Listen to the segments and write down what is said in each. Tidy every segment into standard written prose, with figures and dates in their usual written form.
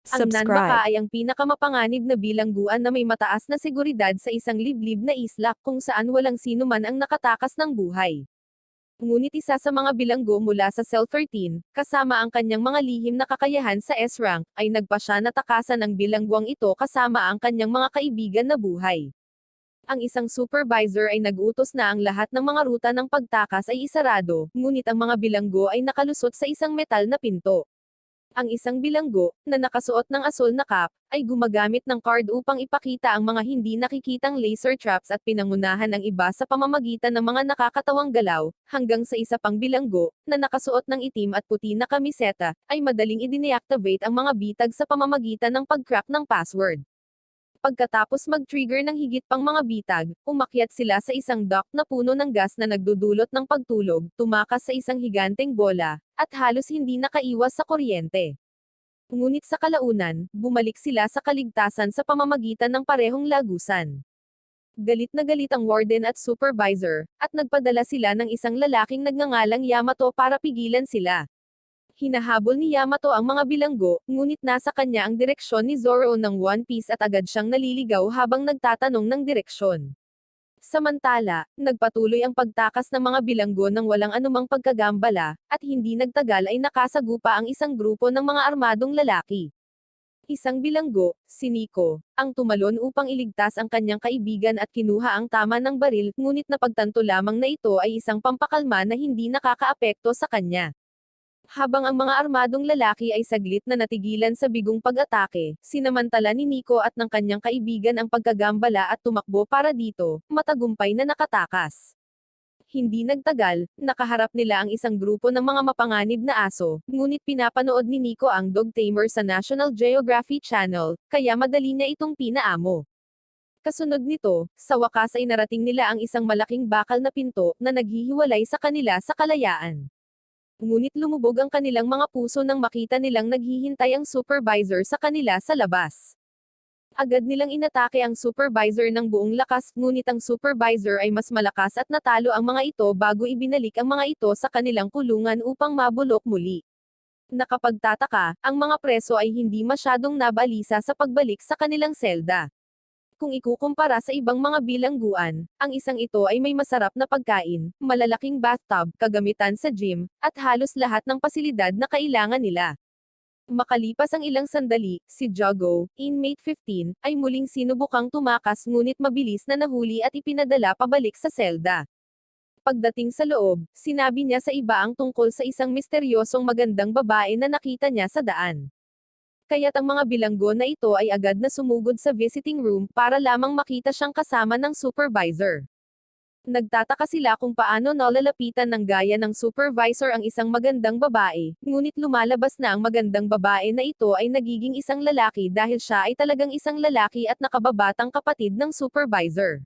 Ang Subscribe. Nanbaka ay ang pinakamapanganib na bilangguan na may mataas na seguridad sa isang liblib na isla kung saan walang sino man ang nakatakas ng buhay. Ngunit isa sa mga bilanggo mula sa Cell 13, kasama ang kanyang mga lihim na kakayahan sa S-rank, ay nagpasya na takasan ang bilangguang ito kasama ang kanyang mga kaibigan na buhay. Ang isang supervisor ay nag-utos na ang lahat ng mga ruta ng pagtakas ay isarado, ngunit ang mga bilanggo ay nakalusot sa isang metal na pinto. Ang isang bilanggo, na nakasuot ng asul na cap, ay gumagamit ng card upang ipakita ang mga hindi nakikitang laser traps at pinangunahan ang iba sa pamamagitan ng mga nakakatawang galaw, hanggang sa isa pang bilanggo, na nakasuot ng itim at puti na kamiseta, ay madaling i-deactivate ang mga bitag sa pamamagitan ng pag-crack ng password. Pagkatapos mag-trigger ng higit pang mga bitag, umakyat sila sa isang dock na puno ng gas na nagdudulot ng pagtulog, tumakas sa isang higanteng bola, at halos hindi nakaiwas sa kuryente. Ngunit sa kalaunan, bumalik sila sa kaligtasan sa pamamagitan ng parehong lagusan. Galit na galit ang warden at supervisor, at nagpadala sila ng isang lalaking nagngangalang Yamato para pigilan sila. Hinahabol ni Yamato ang mga bilanggo, ngunit nasa kanya ang direksyon ni Zoro ng One Piece at agad siyang naliligaw habang nagtatanong ng direksyon. Samantala, nagpatuloy ang pagtakas ng mga bilanggo ng walang anumang pagkagambala, at hindi nagtagal ay nakasagupa ang isang grupo ng mga armadong lalaki. Isang bilanggo, si Nico, ang tumalon upang iligtas ang kanyang kaibigan at kinuha ang tama ng baril, ngunit napagtanto lamang na ito ay isang pampakalma na hindi nakakaapekto sa kanya. Habang ang mga armadong lalaki ay saglit na natigilan sa bigong pag-atake, sinamantala ni Nico at ng kanyang kaibigan ang pagkagambala at tumakbo para dito, matagumpay na nakatakas. Hindi nagtagal, nakaharap nila ang isang grupo ng mga mapanganib na aso, ngunit pinapanood ni Nico ang Dog Tamer sa National Geography Channel, kaya madali niya itong pinaamo. Kasunod nito, sa wakas ay narating nila ang isang malaking bakal na pinto, na naghihiwalay sa kanila sa kalayaan. Ngunit lumubog ang kanilang mga puso nang makita nilang naghihintay ang supervisor sa kanila sa labas. Agad nilang inatake ang supervisor ng buong lakas, ngunit ang supervisor ay mas malakas at natalo ang mga ito bago ibinalik ang mga ito sa kanilang kulungan upang mabulok muli. Nakapagtataka, ang mga preso ay hindi masyadong nabalisa sa pagbalik sa kanilang selda. Kung ikukumpara sa ibang mga bilangguan, ang isang ito ay may masarap na pagkain, malalaking bathtub, kagamitan sa gym, at halos lahat ng pasilidad na kailangan nila. Makalipas ang ilang sandali, si Jogo, inmate 15, ay muling sinubukang tumakas ngunit mabilis na nahuli at ipinadala pabalik sa selda. Pagdating sa loob, sinabi niya sa iba ang tungkol sa isang misteryosong magandang babae na nakita niya sa daan. Kaya't ang mga bilanggo na ito ay agad na sumugod sa visiting room para lamang makita siyang kasama ng supervisor. Nagtataka sila kung paano nalalapitan ng gaya ng supervisor ang isang magandang babae, ngunit lumalabas na ang magandang babae na ito ay nagiging isang lalaki dahil siya ay talagang isang lalaki at nakababatang kapatid ng supervisor.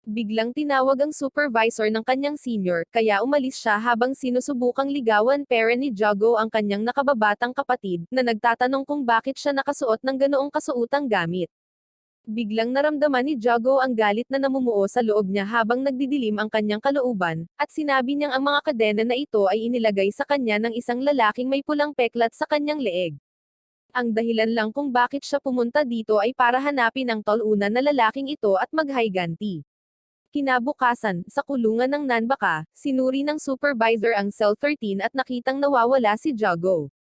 Biglang tinawag ang supervisor ng kanyang senior, kaya umalis siya habang sinusubukang ligawan pera ni Jogo ang kanyang nakababatang kapatid, na nagtatanong kung bakit siya nakasuot ng ganoong kasuotang gamit. Biglang naramdaman ni Jogo ang galit na namumuo sa loob niya habang nagdidilim ang kanyang kalooban, at sinabi niyang ang mga kadena na ito ay inilagay sa kanya ng isang lalaking may pulang peklat sa kanyang leeg. Ang dahilan lang kung bakit siya pumunta dito ay para hanapin ang tol-una na lalaking ito at maghayganti. Kinabukasan, sa kulungan ng Nanbaka, sinuri ng supervisor ang Cell 13 at nakitang nawawala si Jogo.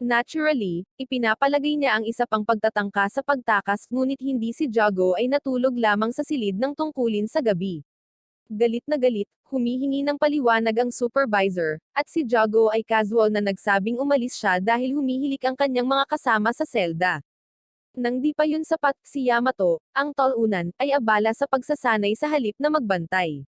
Naturally, ipinapalagay niya ang isa pang pagtatangka sa pagtakas, ngunit hindi si Jogo ay natulog lamang sa silid ng tungkulin sa gabi. Galit na galit, humihingi ng paliwanag ang supervisor, at si Jogo ay casual na nagsabing umalis siya dahil humihilik ang kanyang mga kasama sa selda. Nang di pa yun sapat, si Yamato, ang tol-unan, ay abala sa pagsasanay sa halip na magbantay.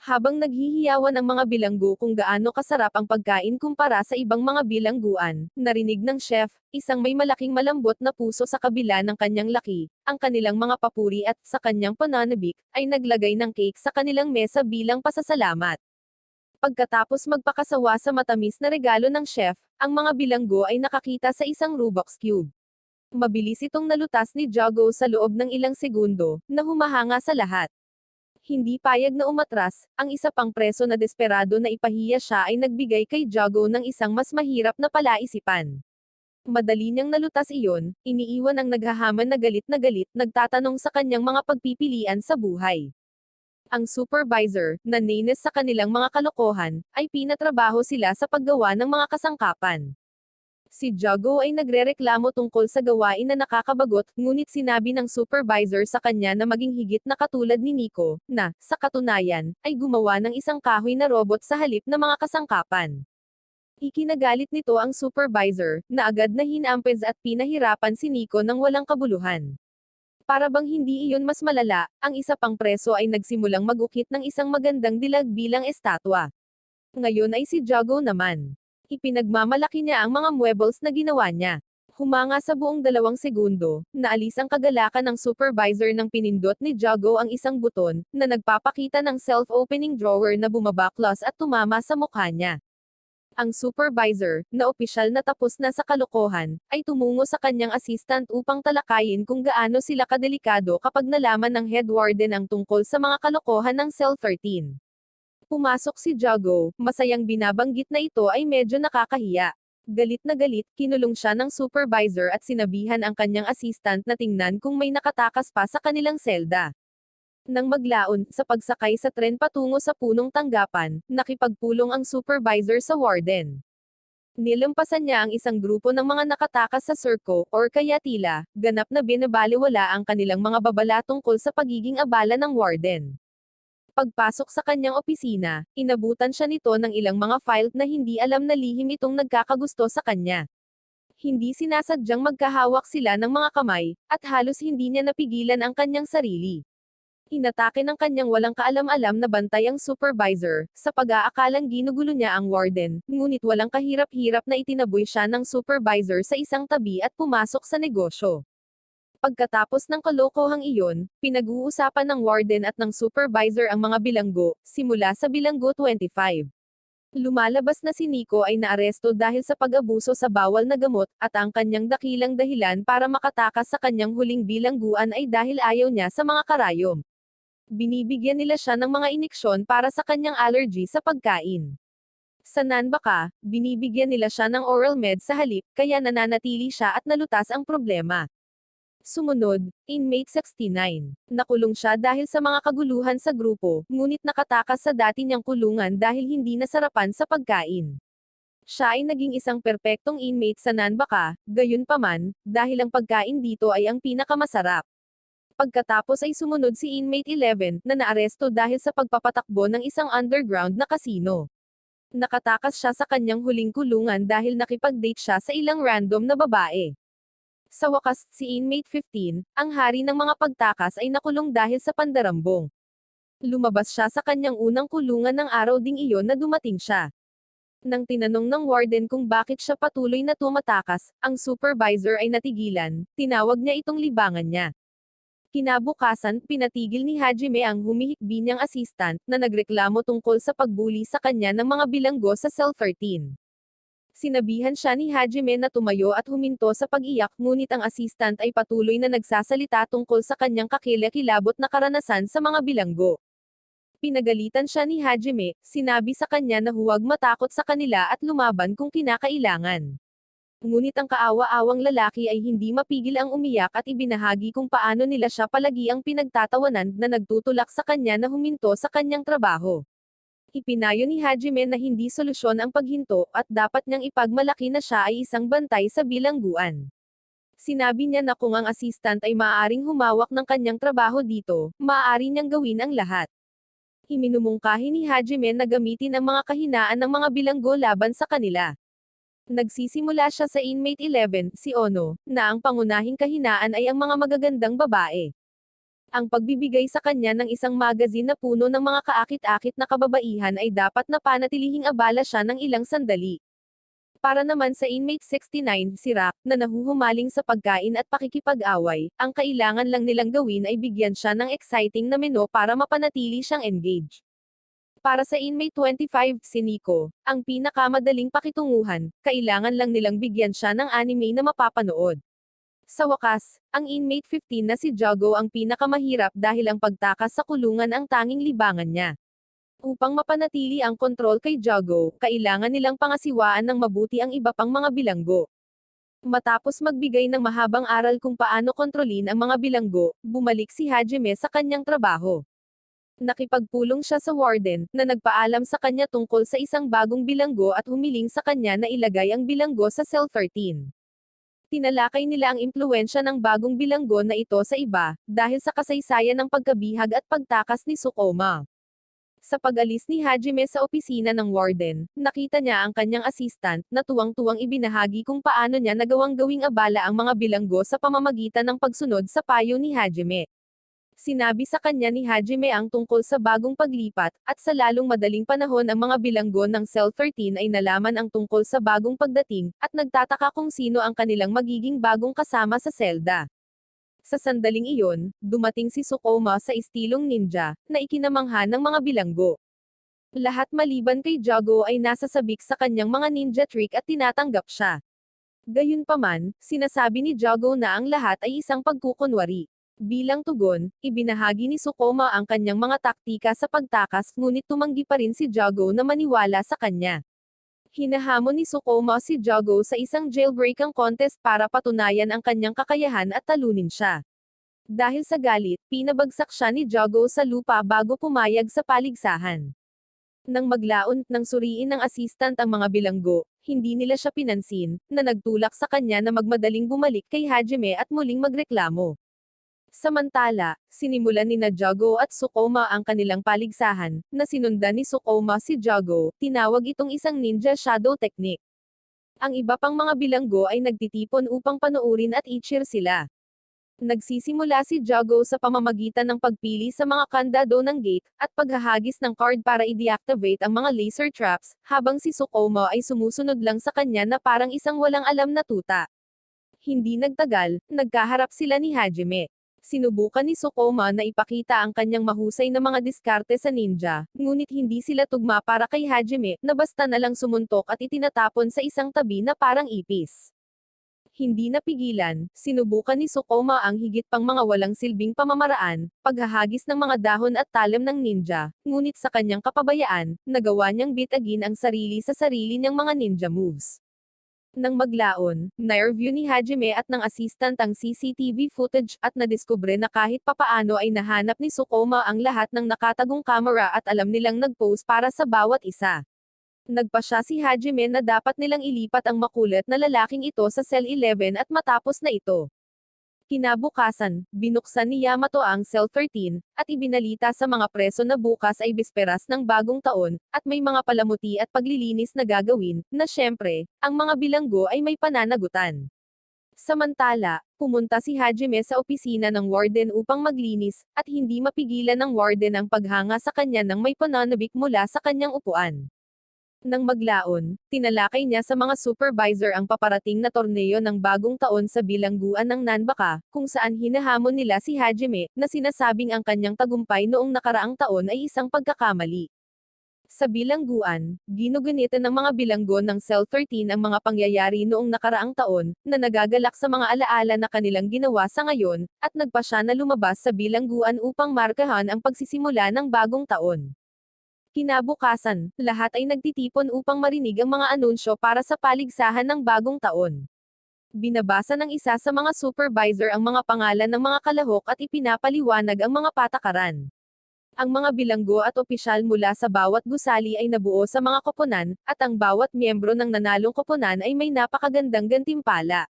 Habang naghihiyawan ang mga bilanggo kung gaano kasarap ang pagkain kumpara sa ibang mga bilangguan, narinig ng chef, isang may malaking malambot na puso sa kabila ng kanyang laki, ang kanilang mga papuri at, sa kanyang pananabik, ay naglagay ng cake sa kanilang mesa bilang pasasalamat. Pagkatapos magpakasawa sa matamis na regalo ng chef, ang mga bilanggo ay nakakita sa isang Rubik's Cube. Mabilis itong nalutas ni Jogo sa loob ng ilang segundo, na humahanga sa lahat. Hindi payag na umatras, ang isa pang preso na desperado na ipahiya siya ay nagbigay kay Jogo ng isang mas mahirap na palaisipan. Madali niyang nalutas iyon, iniiwan ang naghahaman na galit, nagtatanong sa kanyang mga pagpipilian sa buhay. Ang supervisor, na nainis sa kanilang mga kalokohan, ay pinatrabaho sila sa paggawa ng mga kasangkapan. Si Jago ay nagrereklamo tungkol sa gawain na nakakabagot, ngunit sinabi ng supervisor sa kanya na maging higit na katulad ni Nico, na, sa katunayan, ay gumawa ng isang kahoy na robot sa halip na mga kasangkapan. Ikinagalit nito ang supervisor, na agad na hinampes at pinahirapan si Nico ng walang kabuluhan. Para bang hindi iyon mas malala, ang isa pang preso ay nagsimulang mag-ukit ng isang magandang dilag bilang estatwa. Ngayon ay si Jago naman. Ipinagmamalaki niya ang mga muebles na ginawa niya. Humanga sa buong 2 segundo, naalis ang kagalakan ng supervisor nang pinindot ni Jago ang isang buton, na nagpapakita ng self-opening drawer na bumabaklas at tumama sa mukha niya. Ang supervisor, na opisyal na tapos na sa kalokohan, ay tumungo sa kanyang assistant upang talakayin kung gaano sila kadelikado kapag nalaman ng head warden ang tungkol sa mga kalokohan ng Cell 13. Pumasok si Jago, masayang binabanggit na ito ay medyo nakakahiya. Galit na galit, kinulong siya ng supervisor at sinabihan ang kanyang assistant na tingnan kung may nakatakas pa sa kanilang selda. Nang maglaon, sa pagsakay sa tren patungo sa punong tanggapan, nakipagpulong ang supervisor sa warden. Nilampasan niya ang isang grupo ng mga nakatakas sa surko, or kaya tila, ganap na binabalewala ang kanilang mga babala tungkol sa pagiging abala ng warden. Pagpasok sa kanyang opisina, inabutan siya nito ng ilang mga file na hindi alam na lihim itong nagkakagusto sa kanya. Hindi sinasadyang magkahawak sila ng mga kamay, at halos hindi niya napigilan ang kanyang sarili. Inatake ng kanyang walang kaalam-alam na bantay ang supervisor, sa pag-aakalang ginugulo niya ang warden, ngunit walang kahirap-hirap na itinaboy siya ng supervisor sa isang tabi at pumasok sa negosyo. Pagkatapos ng kalokohang iyon, pinag-uusapan ng warden at ng supervisor ang mga bilanggo, simula sa bilanggo 25. Lumalabas na si Nico ay naaresto dahil sa pag-abuso sa bawal na gamot, at ang kanyang dakilang dahilan para makatakas sa kanyang huling bilangguan ay dahil ayaw niya sa mga karayom. Binibigyan nila siya ng mga iniksyon para sa kanyang allergy sa pagkain. Sa Nanbaka, binibigyan nila siya ng oral med sa halip, kaya nananatili siya at nalutas ang problema. Sumunod, inmate 69. Nakulong siya dahil sa mga kaguluhan sa grupo, ngunit nakatakas sa dati niyang kulungan dahil hindi nasarapan sa pagkain. Siya ay naging isang perpektong inmate sa Nanbaka, gayunpaman, dahil ang pagkain dito ay ang pinakamasarap. Pagkatapos ay sumunod si inmate 11, na naaresto dahil sa pagpapatakbo ng isang underground na casino. Nakatakas siya sa kanyang huling kulungan dahil nakipag-date siya sa ilang random na babae. Sa wakas, si inmate 15, ang hari ng mga pagtakas ay nakulong dahil sa pandarambong. Lumabas siya sa kanyang unang kulungan ng araw ding iyon na dumating siya. Nang tinanong ng warden kung bakit siya patuloy na tumatakas, ang supervisor ay natigilan, tinawag niya itong libangan niya. Kinabukasan, pinatigil ni Hajime ang humihikbi niyang assistant, na nagreklamo tungkol sa pagbuli sa kanya ng mga bilanggo sa Cell 13. Sinabihan siya ni Hajime na tumayo at huminto sa pag-iyak, ngunit ang assistant ay patuloy na nagsasalita tungkol sa kanyang kakilakilabot na karanasan sa mga bilanggo. Pinagalitan siya ni Hajime, sinabi sa kanya na huwag matakot sa kanila at lumaban kung kinakailangan. Ngunit ang kaawa-awang lalaki ay hindi mapigil ang umiyak at ibinahagi kung paano nila siya palagi ang pinagtatawanan, na nagtutulak sa kanya na huminto sa kanyang trabaho. Ipinayo ni Hajime na hindi solusyon ang paghinto, at dapat niyang ipagmalaki na siya ay isang bantay sa bilangguan. Sinabi niya na kung ang assistant ay maaaring humawak ng kanyang trabaho dito, maaari niyang gawin ang lahat. Iminumungkahi ni Hajime na gamitin ang mga kahinaan ng mga bilanggo laban sa kanila. Nagsisimula siya sa inmate 11, si Ono, na ang pangunahing kahinaan ay ang mga magagandang babae. Ang pagbibigay sa kanya ng isang magazine na puno ng mga kaakit-akit na kababaihan ay dapat na panatilihing abala siya ng ilang sandali. Para naman sa inmate 69, si Rock, na nahuhumaling sa pagkain at pakikipag-away, ang kailangan lang nilang gawin ay bigyan siya ng exciting na menu para mapanatili siyang engaged. Para sa inmate 25, si Nico, ang pinakamadaling pakitunguhan, kailangan lang nilang bigyan siya ng anime na mapapanood. Sa wakas, ang inmate 15 na si Jago ang pinakamahirap dahil ang pagtakas sa kulungan ang tanging libangan niya. Upang mapanatili ang kontrol kay Jago, kailangan nilang pangasiwaan ng mabuti ang iba pang mga bilanggo. Matapos magbigay ng mahabang aral kung paano kontrolin ang mga bilanggo, bumalik si Hajime sa kanyang trabaho. Nakipagpulong siya sa warden, na nagpaalam sa kanya tungkol sa isang bagong bilanggo at humiling sa kanya na ilagay ang bilanggo sa cell 13. Tinalakay nila ang impluwensya ng bagong bilanggo na ito sa iba, dahil sa kasaysayan ng pagkabihag at pagtakas ni Sukoma. Sa pag-alis ni Hajime sa opisina ng warden, nakita niya ang kanyang assistant, na tuwang-tuwang ibinahagi kung paano niya nagawang gawing abala ang mga bilanggo sa pamamagitan ng pagsunod sa payo ni Hajime. Sinabi sa kanya ni Hajime ang tungkol sa bagong paglipat, at sa lalong madaling panahon ang mga bilanggo ng Cell 13 ay nalaman ang tungkol sa bagong pagdating, at nagtataka kung sino ang kanilang magiging bagong kasama sa selda. Sa sandaling iyon, dumating si Sukoma sa estilong ninja, na ikinamangha ng mga bilanggo. Lahat maliban kay Jago ay nasasabik sa kanyang mga ninja trick at tinatanggap siya. Gayunpaman, sinasabi ni Jago na ang lahat ay isang pagkukunwari. Bilang tugon, ibinahagi ni Sukoma ang kanyang mga taktika sa pagtakas, ngunit tumanggi pa rin si Jago na maniwala sa kanya. Hinahamon ni Sukoma si Jago sa isang jailbreakang contest para patunayan ang kanyang kakayahan at talunin siya. Dahil sa galit, pinabagsak siya ni Jago sa lupa bago pumayag sa paligsahan. Nang maglaon nang suriin ng assistant ang mga bilanggo, hindi nila siya pinansin, na nagtulak sa kanya na magmadaling bumalik kay Hajime at muling magreklamo. Samantala, sinimulan ni Jago at Sukoma ang kanilang paligsahan, na sinundan ni Sukoma si Jago, tinawag itong isang ninja shadow technique. Ang iba pang mga bilanggo ay nagtitipon upang panoorin at i-cheer sila. Nagsisimula si Jago sa pamamagitan ng pagpili sa mga kandado ng gate, at paghahagis ng card para i-deactivate ang mga laser traps, habang si Sukoma ay sumusunod lang sa kanya na parang isang walang alam na tuta. Hindi nagtagal, nagkaharap sila ni Hajime. Sinubukan ni Sukoma na ipakita ang kanyang mahusay na mga diskarte sa ninja, ngunit hindi sila tugma para kay Hajime, na basta na lang sumuntok at itinatapon sa isang tabi na parang ipis. Hindi napigilan, sinubukan ni Sukoma ang higit pang mga walang silbing pamamaraan, paghahagis ng mga dahon at talim ng ninja, ngunit sa kanyang kapabayaan, nagawa niyang bitagin ang sarili sa sarili niyang mga ninja moves. Nang maglaon, na-review ni Hajime at ng assistant ang CCTV footage at nadiskubre na kahit papaano ay nahanap ni Sukoma ang lahat ng nakatagong kamera at alam nilang nag-pose para sa bawat isa. Nagpasya si Hajime na dapat nilang ilipat ang makulit na lalaking ito sa Cell 11 at matapos na ito. Kinabukasan, binuksan ni Yamato ang Cell 13, at ibinalita sa mga preso na bukas ay bisperas ng bagong taon, at may mga palamuti at paglilinis na gagawin, na syempre, ang mga bilanggo ay may pananagutan. Samantala, pumunta si Hajime sa opisina ng warden upang maglinis, at hindi mapigilan ng warden ang paghanga sa kanya ng may pananabik mula sa kanyang upuan. Nang maglaon, tinalakay niya sa mga supervisor ang paparating na torneo ng bagong taon sa bilangguan ng Nanbaka, kung saan hinahamon nila si Hajime, na sinasabing ang kanyang tagumpay noong nakaraang taon ay isang pagkakamali. Sa bilangguan, ginugunita ng mga bilanggo ng Cell 13 ang mga pangyayari noong nakaraang taon, na nagagalak sa mga alaala na kanilang ginawa sa ngayon, at nagpasya na lumabas sa bilangguan upang markahan ang pagsisimula ng bagong taon. Kinabukasan, lahat ay nagtitipon upang marinig ang mga anunsyo para sa paligsahan ng bagong taon. Binabasa ng isa sa mga supervisor ang mga pangalan ng mga kalahok at ipinapaliwanag ang mga patakaran. Ang mga bilanggo at opisyal mula sa bawat gusali ay nabuo sa mga koponan, at ang bawat miyembro ng nanalong koponan ay may napakagandang gantimpala.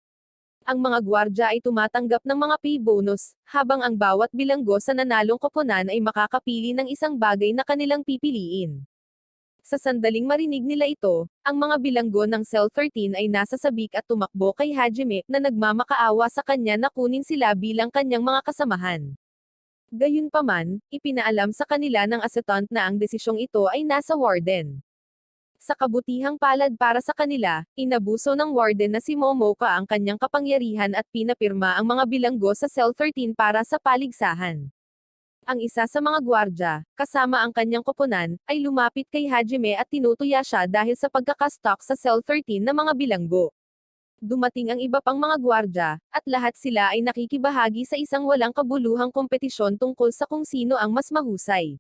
Ang mga gwardya ay tumatanggap ng mga pay bonus, habang ang bawat bilanggo sa nanalong koponan ay makakapili ng isang bagay na kanilang pipiliin. Sa sandaling marinig nila ito, ang mga bilanggo ng Cell 13 ay nasa sabik at tumakbo kay Hajime, na nagmamakaawa sa kanya na kunin sila bilang kanyang mga kasamahan. Gayunpaman, ipinaalam sa kanila ng assistant na ang desisyong ito ay nasa warden. Sa kabutihang palad para sa kanila, inabuso ng warden na si Momoka ang kanyang kapangyarihan at pinapirma ang mga bilanggo sa Cell 13 para sa paligsahan. Ang isa sa mga gwardya, kasama ang kanyang koponan, ay lumapit kay Hajime at tinutuya siya dahil sa pagkakastalk sa Cell 13 na mga bilanggo. Dumating ang iba pang mga gwardya, at lahat sila ay nakikibahagi sa isang walang kabuluhang kompetisyon tungkol sa kung sino ang mas mahusay.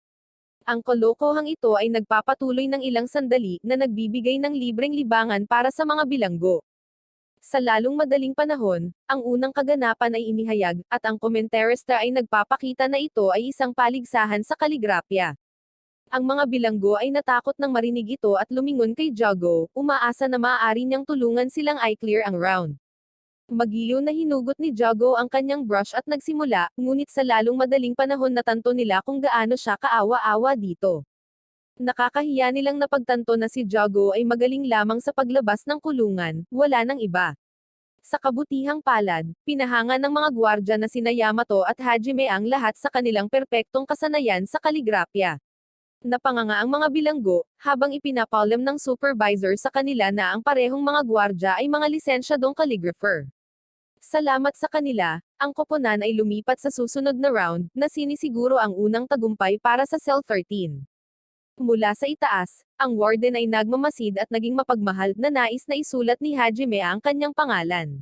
Ang kalokohang ito ay nagpapatuloy ng ilang sandali, na nagbibigay ng libreng libangan para sa mga bilanggo. Sa lalong madaling panahon, ang unang kaganapan ay inihayag, at ang komentarista ay nagpapakita na ito ay isang paligsahan sa kaligrapya. Ang mga bilanggo ay natakot nang marinig ito at lumingon kay Jago, umaasa na maaari niyang tulungan silang i-clear ang round. Magiliw na hinugot ni Jago ang kanyang brush at nagsimula, ngunit sa lalong madaling panahon natanto nila kung gaano siya kaawa-awa dito. Nakakahiya nilang napagtanto na si Jago ay magaling lamang sa paglabas ng kulungan, wala nang iba. Sa kabutihang palad, pinahanga ng mga gwardya na sina Yamato at Hajime ang lahat sa kanilang perpektong kasanayan sa kaligrapya. Napanganga ang mga bilanggo, habang ipinapaalam ng supervisor sa kanila na ang parehong mga gwardya ay mga lisensyadong calligrapher. Salamat sa kanila, ang koponan ay lumipat sa susunod na round, na sinisiguro ang unang tagumpay para sa Cell 13. Mula sa itaas, ang warden ay nagmamasid at naging mapagmahal na nais na isulat ni Hajime ang kanyang pangalan.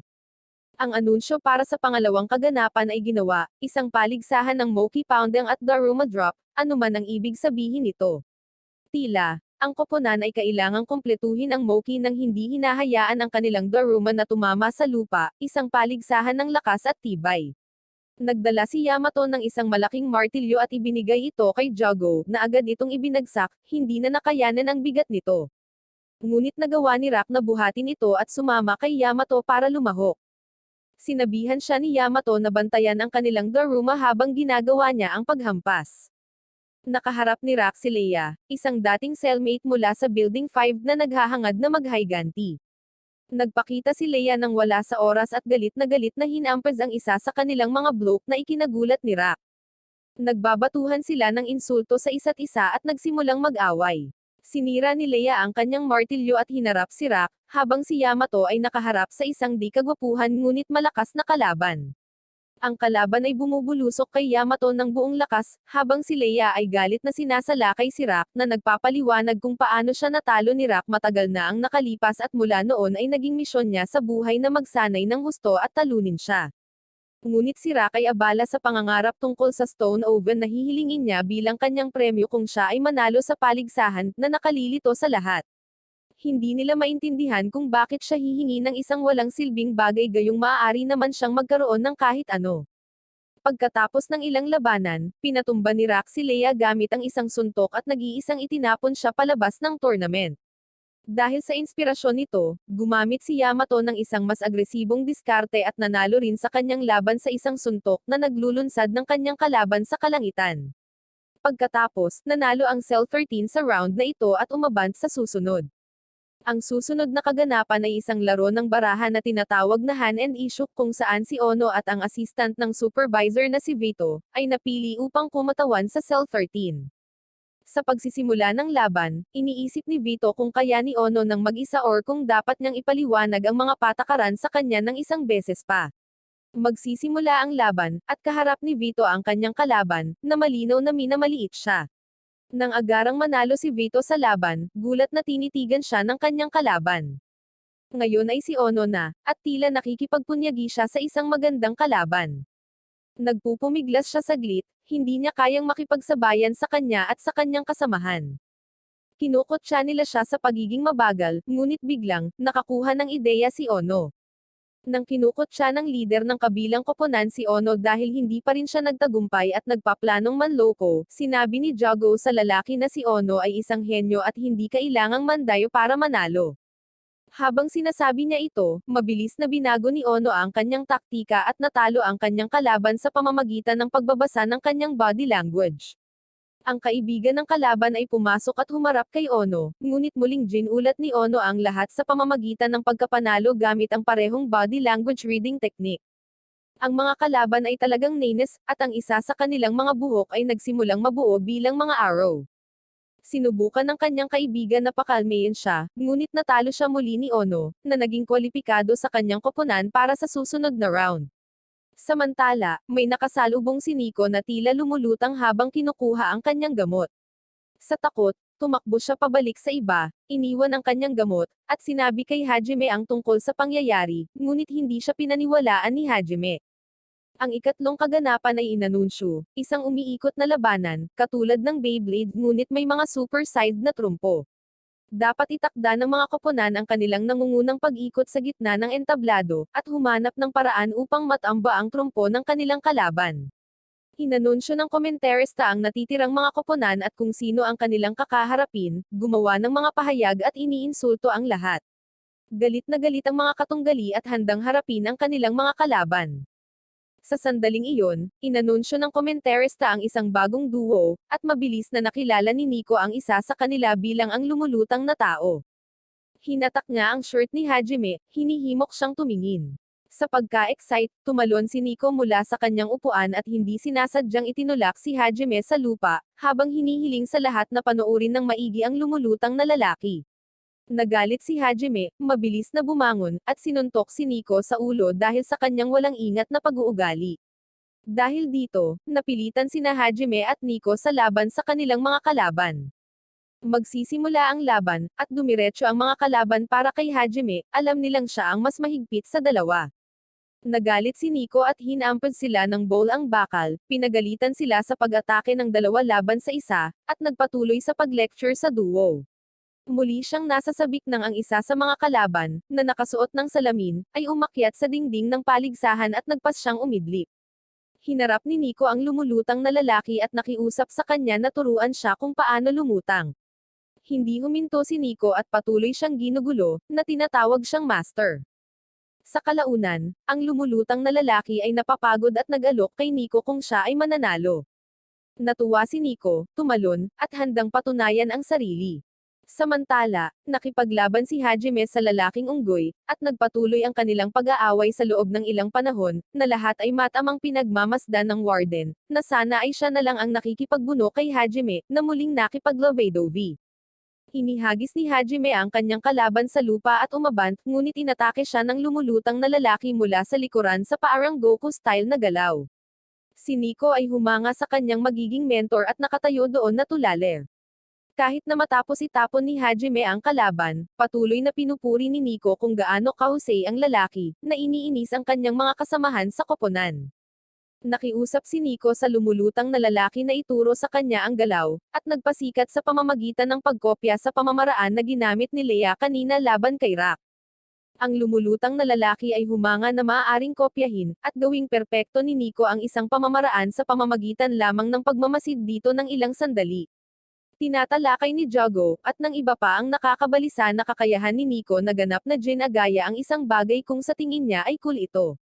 Ang anunsyo para sa pangalawang kaganapan ay ginawa, isang paligsahan ng Moki Pounding at Daruma Drop, anuman ang ibig sabihin nito. Tila, ang koponan ay kailangang kumpletuhin ang Moki nang hindi hinahayaan ang kanilang Daruma na tumama sa lupa, isang paligsahan ng lakas at tibay. Nagdala si Yamato ng isang malaking martilyo at ibinigay ito kay Jago, na agad itong ibinagsak, hindi na nakayanan ang bigat nito. Ngunit nagawa ni Rock na buhatin ito at sumama kay Yamato para lumahok. Sinabihan siya ni Yamato na bantayan ang kanilang Daruma habang ginagawa niya ang paghampas. Nakaharap ni Rock si Leia, isang dating cellmate mula sa Building 5 na naghahangad na maghiganti. Nagpakita si Leia ng wala sa oras at galit na hinampers ang isa sa kanilang mga bloke na ikinagulat ni Rock. Nagbabatuhan sila ng insulto sa isa't isa at nagsimulang mag-away. Sinira ni Leia ang kanyang martilyo at hinarap si Rock, habang si Yamato ay nakaharap sa isang di kagwapuhan ngunit malakas na kalaban. Ang kalaban ay bumubulusok kay Yamato ng buong lakas, habang si Leia ay galit na sinasalakay si Rock na nagpapaliwanag kung paano siya natalo ni Rock matagal na ang nakalipas at mula noon ay naging misyon niya sa buhay na magsanay ng husto at talunin siya. Ngunit si Rock ay abala sa pangangarap tungkol sa Stone Oven na hihilingin niya bilang kanyang premyo kung siya ay manalo sa paligsahan na nakalilito sa lahat. Hindi nila maintindihan kung bakit siya hihingi ng isang walang silbing bagay gayong maaari naman siyang magkaroon ng kahit ano. Pagkatapos ng ilang labanan, pinatumba ni Rock si Leia gamit ang isang suntok at nag-iisang itinapon siya palabas ng tournament. Dahil sa inspirasyon nito, gumamit si Yamato ng isang mas agresibong diskarte at nanalo rin sa kanyang laban sa isang suntok na naglulunsad ng kanyang kalaban sa kalangitan. Pagkatapos, nanalo ang Cell 13 sa round na ito at umabant sa susunod. Ang susunod na kaganapan ay isang laro ng barahan na tinatawag na Han and Ishuk kung saan si Ono at ang assistant ng supervisor na si Vito, ay napili upang kumatawan sa Cell 13. Sa pagsisimula ng laban, iniisip ni Vito kung kaya ni Ono nang mag-isa or kung dapat niyang ipaliwanag ang mga patakaran sa kanya ng isang beses pa. Magsisimula ang laban, at kaharap ni Vito ang kanyang kalaban, na malinaw na minamaliit siya. Nang agarang manalo si Vito sa laban, gulat na tinitigan siya ng kanyang kalaban. Ngayon ay si Ono na, at tila nakikipagpunyagi siya sa isang magandang kalaban. Nagpupumiglas siya saglit, hindi niya kayang makipagsabayan sa kanya at sa kanyang kasamahan. Kinukutya nila siya sa pagiging mabagal, ngunit biglang, nakakuha ng ideya si Ono. Nang kinukutya ng lider ng kabilang koponan si Ono dahil hindi pa rin siya nagtagumpay at nagpaplanong manloko, sinabi ni Jago sa lalaki na si Ono ay isang henyo at hindi kailangang mandayo para manalo. Habang sinasabi niya ito, mabilis na binago ni Ono ang kanyang taktika at natalo ang kanyang kalaban sa pamamagitan ng pagbabasa ng kanyang body language. Ang kaibigan ng kalaban ay pumasok at humarap kay Ono, ngunit muling ginulat ni Ono ang lahat sa pamamagitan ng pagkapanalo gamit ang parehong body language reading technique. Ang mga kalaban ay talagang naines, at ang isa sa kanilang mga buhok ay nagsimulang mabuo bilang mga arrow. Sinubukan ng kanyang kaibigan na pakalmayin siya, ngunit natalo siya muli ni Ono, na naging kwalipikado sa kanyang koponan para sa susunod na round. Samantala, may nakasalubong si Nico na tila lumulutang habang kinukuha ang kanyang gamot. Sa takot, tumakbo siya pabalik sa iba, iniwan ang kanyang gamot, at sinabi kay Hajime ang tungkol sa pangyayari, ngunit hindi siya pinaniwalaan ni Hajime. Ang ikatlong kaganapan ay inanunsyo, isang umiikot na labanan, katulad ng Beyblade ngunit may mga super-sized na trumpo. Dapat itakda ng mga koponan ang kanilang nangungunang pag-ikot sa gitna ng entablado, at humanap ng paraan upang matamba ang trumpo ng kanilang kalaban. Inanunsyo ng komentarista ang natitirang mga koponan at kung sino ang kanilang kakaharapin, gumawa ng mga pahayag at iniinsulto ang lahat. Galit na galit ang mga katunggali at handang harapin ang kanilang mga kalaban. Sa sandaling iyon, inanunsyo ng komentarista ang isang bagong duo, at mabilis na nakilala ni Nico ang isa sa kanila bilang ang lumulutang na tao. Hinatak niya ang shirt ni Hajime, hinihimok siyang tumingin. Sa pagka-excite, tumalon si Nico mula sa kanyang upuan at hindi sinasadyang itinulak si Hajime sa lupa, habang hinihiling sa lahat na panoorin ng maigi ang lumulutang na lalaki. Nagalit si Hajime, mabilis na bumangon, at sinuntok si Nico sa ulo dahil sa kanyang walang ingat na pag-uugali. Dahil dito, napilitan sina Hajime at Nico sa laban sa kanilang mga kalaban. Magsisimula ang laban, at dumiretso ang mga kalaban para kay Hajime, alam nilang siya ang mas mahigpit sa dalawa. Nagalit si Nico at hinampad sila ng bowl ang bakal, pinagalitan sila sa pag-atake ng dalawa laban sa isa, at nagpatuloy sa pag-lecture sa duo. Muli siyang nasasabik nang ang isa sa mga kalaban, na nakasuot ng salamin, ay umakyat sa dingding ng paligsahan at nagpas siyang umidlip. Hinarap ni Nico ang lumulutang na lalaki at nakiusap sa kanya na turuan siya kung paano lumutang. Hindi huminto si Nico at patuloy siyang ginugulo, na tinatawag siyang master. Sa kalaunan, ang lumulutang na lalaki ay napapagod at nag-alok kay Nico kung siya ay mananalo. Natuwa si Nico, tumalon, at handang patunayan ang sarili. Samantala, nakipaglaban si Hajime sa lalaking unggoy, at nagpatuloy ang kanilang pag-aaway sa loob ng ilang panahon, na lahat ay matamang pinagmamasdan ng warden, na sana ay siya na lang ang nakikipagbuno kay Hajime, na muling nakipaglovedovi. Inihagis ni Hajime ang kanyang kalaban sa lupa at umabant, ngunit inatake siya ng lumulutang na lalaki mula sa likuran sa parang Goku-style na galaw. Si Nico ay humanga sa kanyang magiging mentor at nakatayo doon na tulaler. Kahit na matapos itapon ni Hajime ang kalaban, patuloy na pinupuri ni Nico kung gaano kahusay ang lalaki, na iniinis ang kanyang mga kasamahan sa koponan. Nakiusap si Nico sa lumulutang na lalaki na ituro sa kanya ang galaw, at nagpasikat sa pamamagitan ng pagkopya sa pamamaraan na ginamit ni Leia kanina laban kay Rock. Ang lumulutang na lalaki ay humanga na maaaring kopyahin, at gawing perpekto ni Nico ang isang pamamaraan sa pamamagitan lamang ng pagmamasid dito ng ilang sandali. Tinatalakay ni Jogo, at ng iba pa ang nakakabalisa na kakayahan ni Nico na ganap na Jin Agaya ang isang bagay kung sa tingin niya ay cool ito.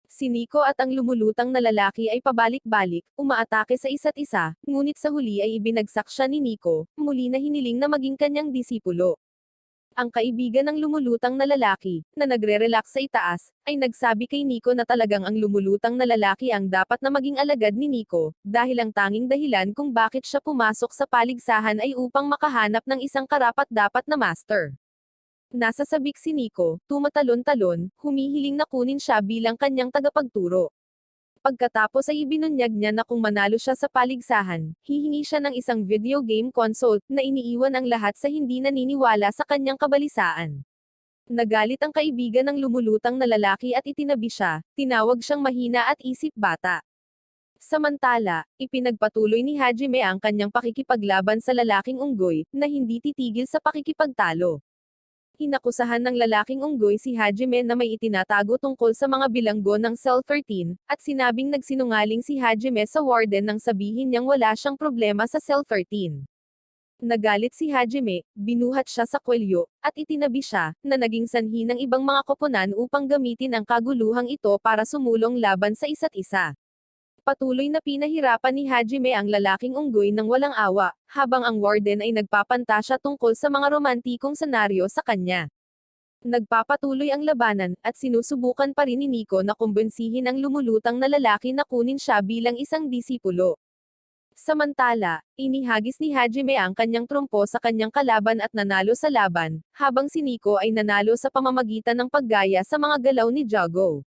Si Nico at ang lumulutang na lalaki ay pabalik-balik, umaatake sa isa't isa, ngunit sa huli ay ibinagsak siya ni Nico, muli na hiniling na maging kanyang disipulo. Ang kaibigan ng lumulutang na lalaki, na nagre-relax sa itaas, ay nagsabi kay Nico na talagang ang lumulutang na lalaki ang dapat na maging alagad ni Nico, dahil ang tanging dahilan kung bakit siya pumasok sa paligsahan ay upang makahanap ng isang karapat-dapat na master. Nasasabik si Nico, tumatalon-talon, humihiling na kunin siya bilang kanyang tagapagturo. Pagkatapos ay ibinunyag niya na kung manalo siya sa paligsahan, hihingi siya ng isang video game console, na iniiwan ang lahat sa hindi naniniwala sa kanyang kabalisaan. Nagalit ang kaibigan ng lumulutang na lalaki at itinabi siya, tinawag siyang mahina at isip bata. Samantala, ipinagpatuloy ni Hajime ang kanyang pakikipaglaban sa lalaking unggoy, na hindi titigil sa pakikipagtalo. Inakusahan ng lalaking unggoy si Hajime na may itinatago tungkol sa mga bilanggo ng Cell 13, at sinabing nagsinungaling si Hajime sa warden nang sabihin niyang wala siyang problema sa Cell 13. Nagalit si Hajime, binuhat siya sa kwelyo, at itinabi siya, na naging sanhi ng ibang mga koponan upang gamitin ang kaguluhang ito para sumulong laban sa isa't isa. Patuloy na pinahirapan ni Hajime ang lalaking unggoy ng walang awa, habang ang warden ay nagpapantasya tungkol sa mga romantikong senaryo sa kanya. Nagpapatuloy ang labanan, at sinusubukan pa rin ni Nico na kumbensihin ang lumulutang na lalaki na kunin siya bilang isang disipulo. Samantala, inihagis ni Hajime ang kanyang trumpo sa kanyang kalaban at nanalo sa laban, habang si Nico ay nanalo sa pamamagitan ng paggaya sa mga galaw ni Jogo.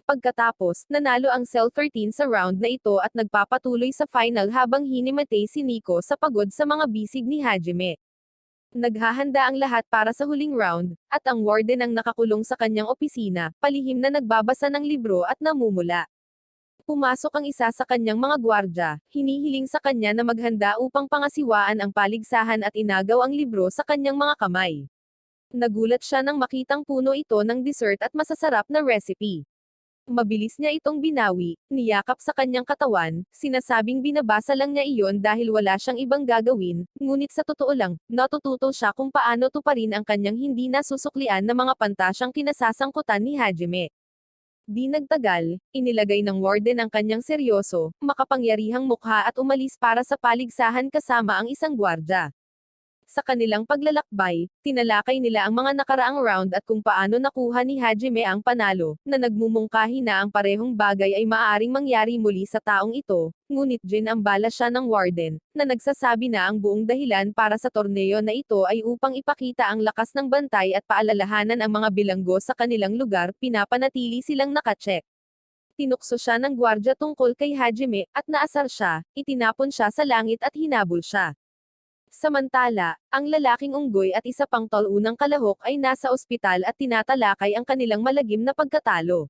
Pagkatapos, nanalo ang Cell 13 sa round na ito at nagpapatuloy sa final habang hinimatay si Nico sa pagod sa mga bisig ni Hajime. Naghahanda ang lahat para sa huling round, at ang warden ang nakakulong sa kanyang opisina, palihim na nagbabasa ng libro at namumula. Pumasok ang isa sa kanyang mga gwardya, hinihiling sa kanya na maghanda upang pangasiwaan ang paligsahan at inagaw ang libro sa kanyang mga kamay. Nagulat siya nang makitang puno ito ng dessert at masasarap na recipe. Mabilis niya itong binawi, niyakap sa kanyang katawan, sinasabing binabasa lang niya iyon dahil wala siyang ibang gagawin, ngunit sa totoo lang, natututo siya kung paano tuparin ang kanyang hindi nasusuklian na mga pantasyang kinasasangkutan ni Hajime. Di nagtagal, inilagay ng warden ang kanyang seryoso, makapangyarihang mukha at umalis para sa paligsahan kasama ang isang gwardya. Sa kanilang paglalakbay, tinalakay nila ang mga nakaraang round at kung paano nakuha ni Hajime ang panalo, na nagmumungkahi na ang parehong bagay ay maaaring mangyari muli sa taong ito, ngunit ginambala siya ng warden, na nagsasabi na ang buong dahilan para sa torneo na ito ay upang ipakita ang lakas ng bantay at paalalahanan ang mga bilanggo sa kanilang lugar, pinapanatili silang nakacheck. Tinukso siya ng gwardya tungkol kay Hajime, at naasar siya, itinapon siya sa langit at hinabol siya. Samantala, ang lalaking unggoy at isa pang tol-unang kalahok ay nasa ospital at tinatalakay ang kanilang malagim na pagkatalo.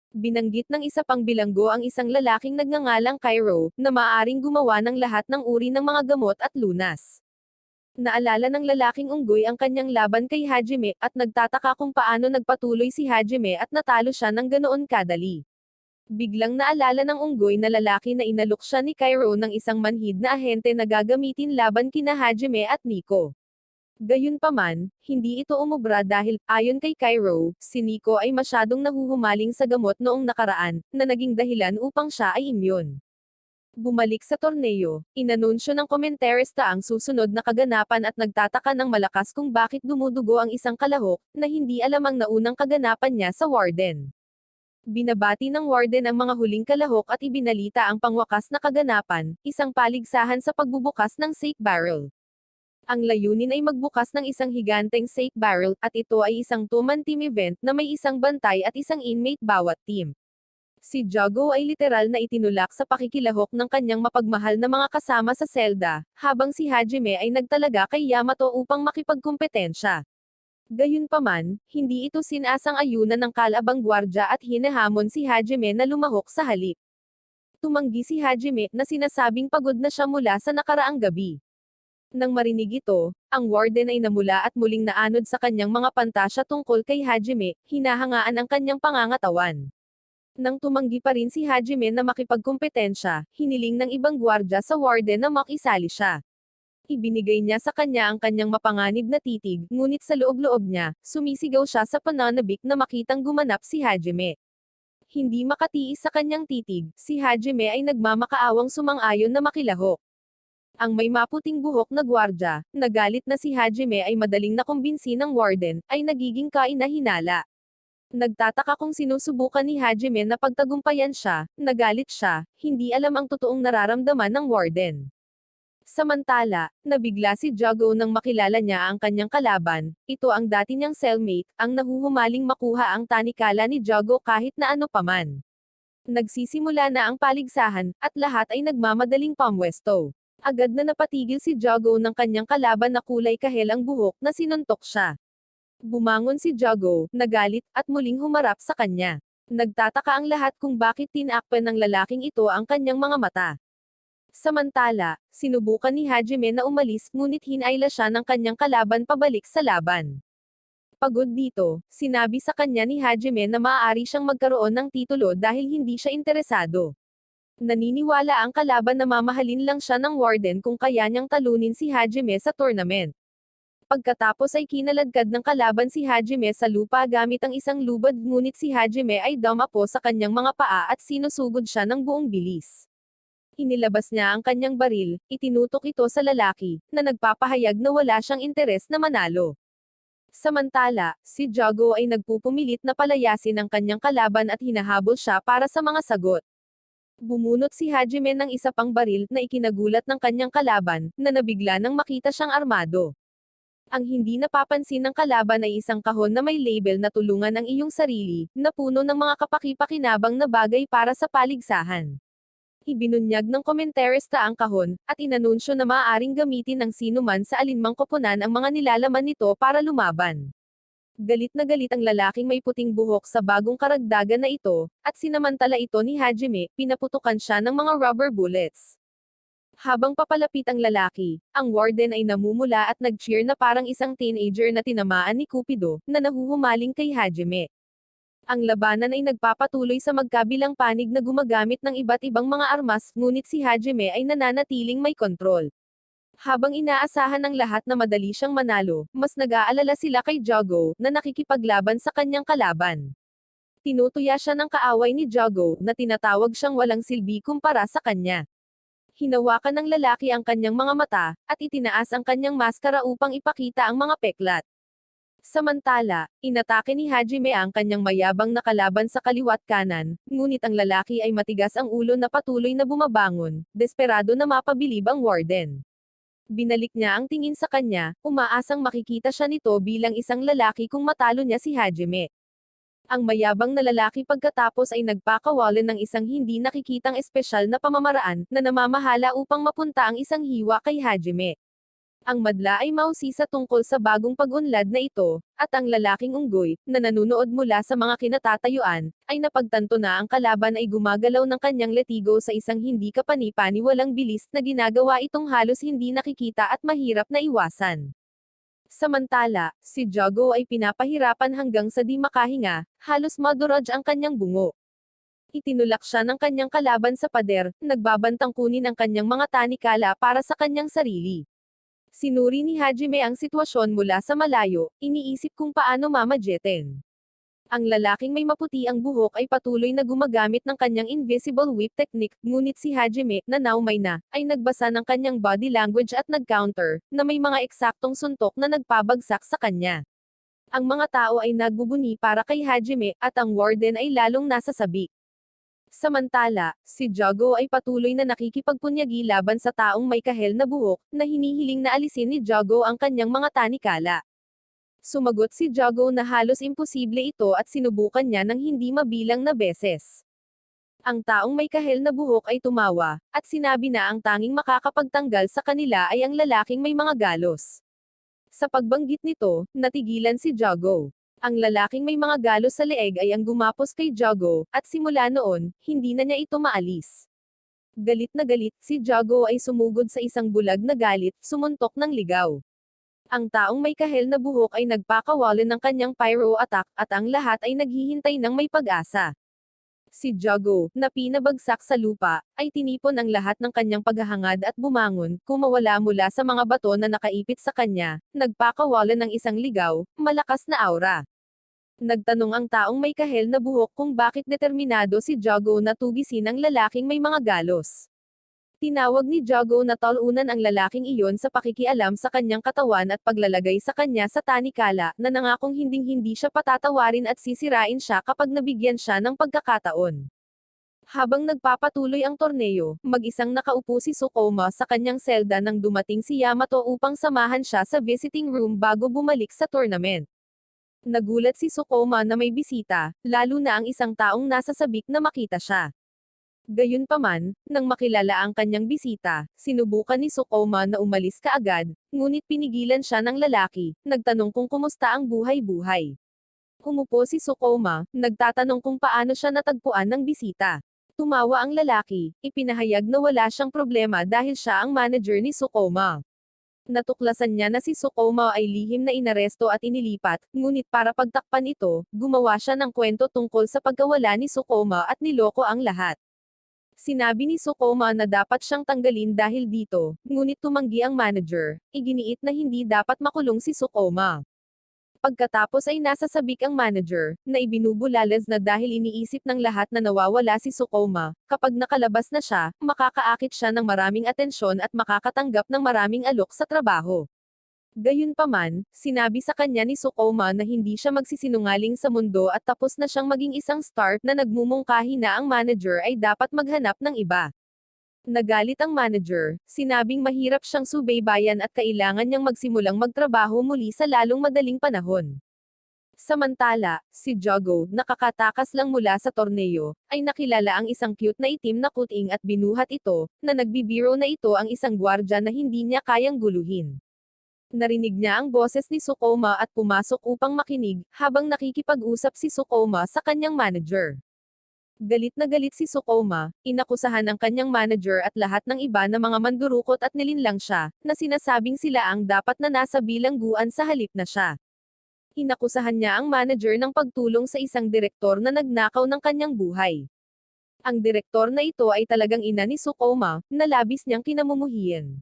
Binanggit ng isa pang bilanggo ang isang lalaking nagngangalang Cairo, na maaaring gumawa ng lahat ng uri ng mga gamot at lunas. Naalala ng lalaking unggoy ang kanyang laban kay Hajime, at nagtataka kung paano nagpatuloy si Hajime at natalo siya ng ganoon kadali. Biglang naalala ng unggoy na lalaki na inalok siya ni Cairo ng isang manhid na ahente na gagamitin laban kina Hajime at Nico. Gayunpaman, hindi ito umubra dahil, ayon kay Cairo, si Nico ay masyadong nahuhumaling sa gamot noong nakaraan, na naging dahilan upang siya ay imyon. Bumalik sa torneo, inanunsyo ng komentarista ang susunod na kaganapan at nagtataka ng malakas kung bakit dumudugo ang isang kalahok, na hindi alam ang naunang kaganapan niya sa warden. Binabati ng warden ang mga huling kalahok at ibinalita ang pangwakas na kaganapan, isang paligsahan sa pagbubukas ng safe barrel. Ang layunin ay magbukas ng isang higanteng safe barrel, at ito ay isang two-man team event na may isang bantay at isang inmate bawat team. Si Jago ay literal na itinulak sa pakikilahok ng kanyang mapagmahal na mga kasama sa selda, habang si Hajime ay nagtalaga kay Yamato upang makipagkumpetensya. Gayunpaman, hindi ito sinasang-ayunan ng kalabang gwardya at hinahamon si Hajime na lumahok sa halip. Tumanggi si Hajime na sinasabing pagod na siya mula sa nakaraang gabi. Nang marinig ito, ang warden ay namula at muling naanod sa kanyang mga pantasya tungkol kay Hajime, hinahangaan ang kanyang pangangatawan. Nang tumanggi pa rin si Hajime na makipagkumpetensya, hiniling ng ibang gwardya sa warden na makisali siya. Ibinigay niya sa kanya ang kanyang mapanganib na titig, ngunit sa loob-loob niya, sumisigaw siya sa pananabik na makitang gumanap si Hajime. Hindi makatiis sa kanyang titig, si Hajime ay nagmamakaawang sumang-ayon na makilahok. Ang may maputing buhok na gwardya, nagalit na si Hajime ay madaling nakumbinsi ng warden, ay nagiging kaina-hinala. Nagtataka kung sinusubukan ni Hajime na pagtagumpayan siya, nagalit siya, hindi alam ang totoong nararamdaman ng warden. Samantala, nabigla si Jago nang makilala niya ang kanyang kalaban, ito ang dati niyang cellmate, ang nahuhumaling makuha ang tanikala ni Jago kahit na ano paman. Nagsisimula na ang paligsahan, at lahat ay nagmamadaling pamwesto. Agad na napatigil si Jago ng kanyang kalaban na kulay kahel ang buhok na sinuntok siya. Bumangon si Jago, nagalit, at muling humarap sa kanya. Nagtataka ang lahat kung bakit tinakpan ng lalaking ito ang kanyang mga mata. Samantala, sinubukan ni Hajime na umalis, ngunit hinayla siya ng kanyang kalaban pabalik sa laban. Pagod dito, sinabi sa kanya ni Hajime na maaari siyang magkaroon ng titulo dahil hindi siya interesado. Naniniwala ang kalaban na mamahalin lang siya ng warden kung kaya niyang talunin si Hajime sa tournament. Pagkatapos ay kinaladkad ng kalaban si Hajime sa lupa gamit ang isang lubad, ngunit si Hajime ay dumapo sa kanyang mga paa at sinusugod siya ng buong bilis. Inilabas niya ang kanyang baril, itinutok ito sa lalaki, na nagpapahayag na wala siyang interes na manalo. Samantala, si Jago ay nagpupumilit na palayasin ang kanyang kalaban at hinahabol siya para sa mga sagot. Bumunot si Hajime ng isa pang baril na ikinagulat ng kanyang kalaban, na nabigla nang makita siyang armado. Ang hindi napapansin ng kalaban ay isang kahon na may label na tulungan ang iyong sarili, na puno ng mga kapaki-pakinabang na bagay para sa paligsahan. Ibinunyag ng komentarista ang kahon, at inanunsyo na maaaring gamitin ng sinuman sa alinmang koponan ang mga nilalaman nito para lumaban. Galit na galit ang lalaking may puting buhok sa bagong karagdagan na ito, at sinamantala ito ni Hajime, pinaputukan siya ng mga rubber bullets. Habang papalapit ang lalaki, ang warden ay namumula at nag-cheer na parang isang teenager na tinamaan ni Cupido, na nahuhumaling kay Hajime. Ang labanan ay nagpapatuloy sa magkabilang panig na gumagamit ng iba't ibang mga armas, ngunit si Hajime ay nananatiling may kontrol. Habang inaasahan ng lahat na madali siyang manalo, mas nag-aalala sila kay Jogo, na nakikipaglaban sa kanyang kalaban. Tinutuya siya ng kaaway ni Jogo, na tinatawag siyang walang silbi kumpara sa kanya. Hinawakan ng lalaki ang kanyang mga mata, at itinaas ang kanyang maskara upang ipakita ang mga peklat. Samantala, inatake ni Hajime ang kanyang mayabang na kalaban sa kaliwat kanan, ngunit ang lalaki ay matigas ang ulo na patuloy na bumabangon, desperado na mapabilib ang warden. Binalik niya ang tingin sa kanya, umaasang makikita siya nito bilang isang lalaki kung matalo niya si Hajime. Ang mayabang na lalaki pagkatapos ay nagpakawalan ng isang hindi nakikitang espesyal na pamamaraan, na namamahala upang mapunta ang isang hiwa kay Hajime. Ang madla ay mausisa tungkol sa bagong pag-unlad na ito, at ang lalaking unggoy, na nanunood mula sa mga kinatatayuan, ay napagtanto na ang kalaban ay gumagalaw ng kanyang letigo sa isang hindi kapani-paniwalang bilis na ginagawa itong halos hindi nakikita at mahirap na iwasan. Samantala, si Jogo ay pinapahirapan hanggang sa di makahinga, halos maduraj ang kanyang bungo. Itinulak siya ng kanyang kalaban sa pader, nagbabantang kunin ang kanyang mga tanikala para sa kanyang sarili. Sinuri ni Hajime ang sitwasyon mula sa malayo, iniisip kung paano mamajetin. Ang lalaking may maputi ang buhok ay patuloy na gumagamit ng kanyang invisible whip technique, ngunit si Hajime, na naumay na, ay nagbasa ng kanyang body language at nag-counter, na may mga eksaktong suntok na nagpabagsak sa kanya. Ang mga tao ay nagbubuni para kay Hajime, at ang warden ay lalong nasasabi. Samantala, si Jogo ay patuloy na nakikipagpunyagi laban sa taong may kahel na buhok, na hinihiling na alisin ni Jogo ang kanyang mga tanikala. Sumagot si Jogo na halos imposible ito at sinubukan niya ng hindi mabilang na beses. Ang taong may kahel na buhok ay tumawa, at sinabi na ang tanging makakapagtanggal sa kanila ay ang lalaking may mga galos. Sa pagbanggit nito, natigilan si Jogo. Ang lalaking may mga galos sa leeg ay ang gumapos kay Jogo, at simula noon, hindi na niya ito maalis. Galit na galit, si Jogo ay sumugod sa isang bulag na galit, sumuntok ng ligaw. Ang taong may kahel na buhok ay nagpakawalan ng kanyang pyro attack, at ang lahat ay naghihintay ng may pag-asa. Si Jogo, na pinabagsak sa lupa, ay tinipon ang lahat ng kanyang paghahangad at bumangon, kumawala mula sa mga bato na nakaipit sa kanya, nagpakawalan ng isang ligaw, malakas na aura. Nagtanong ang taong may kahel na buhok kung bakit determinado si Jogo na tugisin ang lalaking may mga galos. Tinawag ni Jogo na talunan ang lalaking iyon sa pakikialam sa kanyang katawan at paglalagay sa kanya sa tanikala, na nangakong hinding-hindi siya patatawarin at sisirain siya kapag nabigyan siya ng pagkakataon. Habang nagpapatuloy ang torneo, mag-isang nakaupo si Sukoma sa kanyang selda nang dumating si Yamato upang samahan siya sa visiting room bago bumalik sa tournament. Nagulat si Sukoma na may bisita, lalo na ang isang taong nasa sabik na makita siya. Gayunpaman, nang makilala ang kanyang bisita, sinubukan ni Sukoma na umalis kaagad, ngunit pinigilan siya ng lalaki, nagtanong kung kumusta ang buhay-buhay. Umupo si Sukoma, nagtatanong kung paano siya natagpuan ng bisita. Tumawa ang lalaki, ipinahayag na wala siyang problema dahil siya ang manager ni Sukoma. Natuklasan niya na si Sukoma ay lihim na inaresto at inilipat, ngunit para pagtakpan ito, gumawa siya ng kwento tungkol sa pagkawala ni Sukoma at niloko ang lahat. Sinabi ni Sukoma na dapat siyang tanggalin dahil dito, ngunit tumanggi ang manager, iginiit na hindi dapat makulong si Sukoma. Pagkatapos ay nasa sabik ang manager, na ibinubulalas na dahil iniisip ng lahat na nawawala si Sukoma, kapag nakalabas na siya, makakaakit siya ng maraming atensyon at makakatanggap ng maraming alok sa trabaho. Gayunpaman, sinabi sa kanya ni Sukoma na hindi siya magsisinungaling sa mundo at tapos na siyang maging isang star na nagmumungkahi na ang manager ay dapat maghanap ng iba. Nagalit ang manager, sinabing mahirap siyang subaybayan at kailangan niyang magsimulang magtrabaho muli sa lalong madaling panahon. Samantala, si Jogo, nakakatakas lang mula sa torneo, ay nakilala ang isang cute na itim na kuting at binuhat ito, na nagbibiro na ito ang isang gwardya na hindi niya kayang guluhin. Narinig niya ang boses ni Sukoma at pumasok upang makinig, habang nakikipag-usap si Sukoma sa kanyang manager. Galit na galit si Sukoma, inakusahan ang kanyang manager at lahat ng iba na mga mandurukot at nilinlang siya, na sinasabing sila ang dapat na nasa bilangguan sa halip na siya. Inakusahan niya ang manager ng pagtulong sa isang direktor na nagnakaw ng kanyang buhay. Ang direktor na ito ay talagang ina ni Sukoma, na labis niyang kinamumuhian.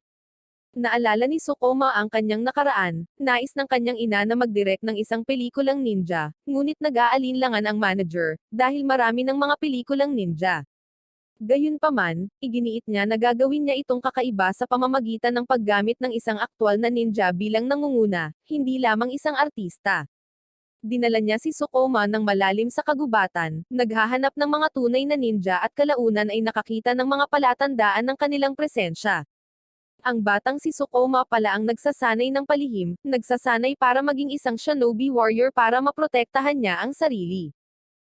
Naalala ni Sukoma ang kanyang nakaraan, nais ng kanyang ina na mag-direct ng isang pelikulang ninja, ngunit nag-aalinlangan ang manager, dahil marami ng mga pelikulang ninja. Gayunpaman, iginiit niya na gagawin niya itong kakaiba sa pamamagitan ng paggamit ng isang aktwal na ninja bilang nangunguna, hindi lamang isang artista. Dinala niya si Sukoma ng malalim sa kagubatan, naghahanap ng mga tunay na ninja at kalaunan ay nakakita ng mga palatandaan ng kanilang presensya. Ang batang si Sukoma pala ang nagsasanay ng palihim, nagsasanay para maging isang shinobi warrior para maprotektahan niya ang sarili.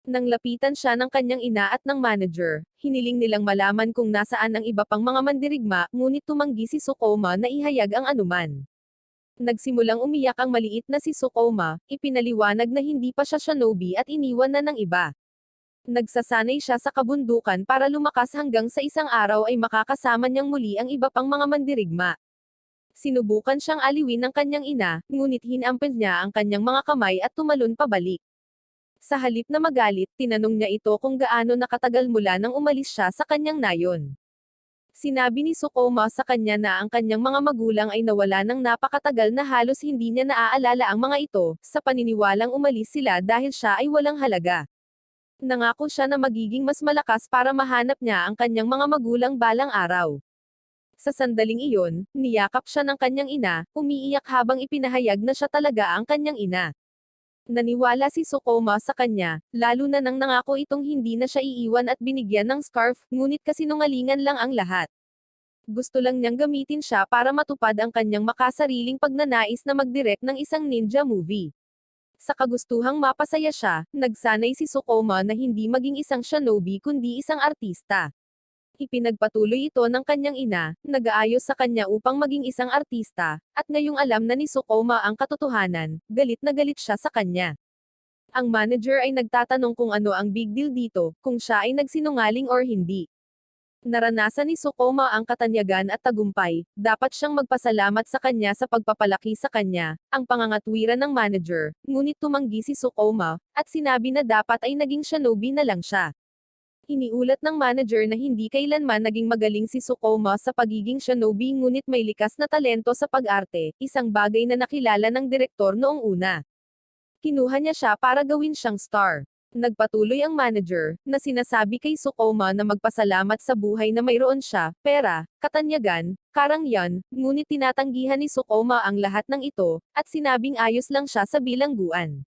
Nang lapitan siya ng kanyang ina at ng manager, hiniling nilang malaman kung nasaan ang iba pang mga mandirigma, ngunit tumanggi si Sukoma na ihayag ang anuman. Nagsimulang umiyak ang maliit na si Sukoma, ipinaliwanag na hindi pa siya shinobi at iniwan na ng iba. Nagsasanay siya sa kabundukan para lumakas hanggang sa isang araw ay makakasama niyang muli ang iba pang mga mandirigma. Sinubukan siyang aliwin ng kanyang ina, ngunit hinampil niya ang kanyang mga kamay at tumalon pabalik. Sa halip na magalit, tinanong niya ito kung gaano nakatagal mula nang umalis siya sa kanyang nayon. Sinabi ni Sukoma sa kanya na ang kanyang mga magulang ay nawala ng napakatagal na halos hindi niya naaalala ang mga ito, sa paniniwalang umalis sila dahil siya ay walang halaga. Nangako siya na magiging mas malakas para mahanap niya ang kanyang mga magulang balang araw. Sa sandaling iyon, niyakap siya ng kanyang ina, umiiyak habang ipinahayag na siya talaga ang kanyang ina. Naniwala si Sukoma sa kanya, lalo na nang nangako itong hindi na siya iiwan at binigyan ng scarf, ngunit kasinungalingan lang ang lahat. Gusto lang niyang gamitin siya para matupad ang kanyang makasariling pagnanais na mag-direct ng isang ninja movie. Sa kagustuhang mapasaya siya, nagsanay si Sukoma na hindi maging isang shinobi kundi isang artista. Ipinagpatuloy ito ng kanyang ina, nag-aayos sa kanya upang maging isang artista, at ngayong alam na ni Sukoma ang katotohanan, galit na galit siya sa kanya. Ang manager ay nagtatanong kung ano ang big deal dito, kung siya ay nagsinungaling or hindi. Naranasan ni Sukoma ang katanyagan at tagumpay, dapat siyang magpasalamat sa kanya sa pagpapalaki sa kanya, ang pangangatwiran ng manager, ngunit tumanggi si Sukoma, at sinabi na dapat ay naging shinobi na lang siya. Iniulat ng manager na hindi kailanman naging magaling si Sukoma sa pagiging shinobi ngunit may likas na talento sa pag-arte, isang bagay na nakilala ng direktor noong una. Kinuha niya siya para gawin siyang star. Nagpatuloy ang manager, na sinasabi kay Sukoma na magpasalamat sa buhay na mayroon siya, pera, katanyagan, karangyan, ngunit tinatanggihan ni Sukoma ang lahat ng ito, at sinabing ayos lang siya sa bilangguan.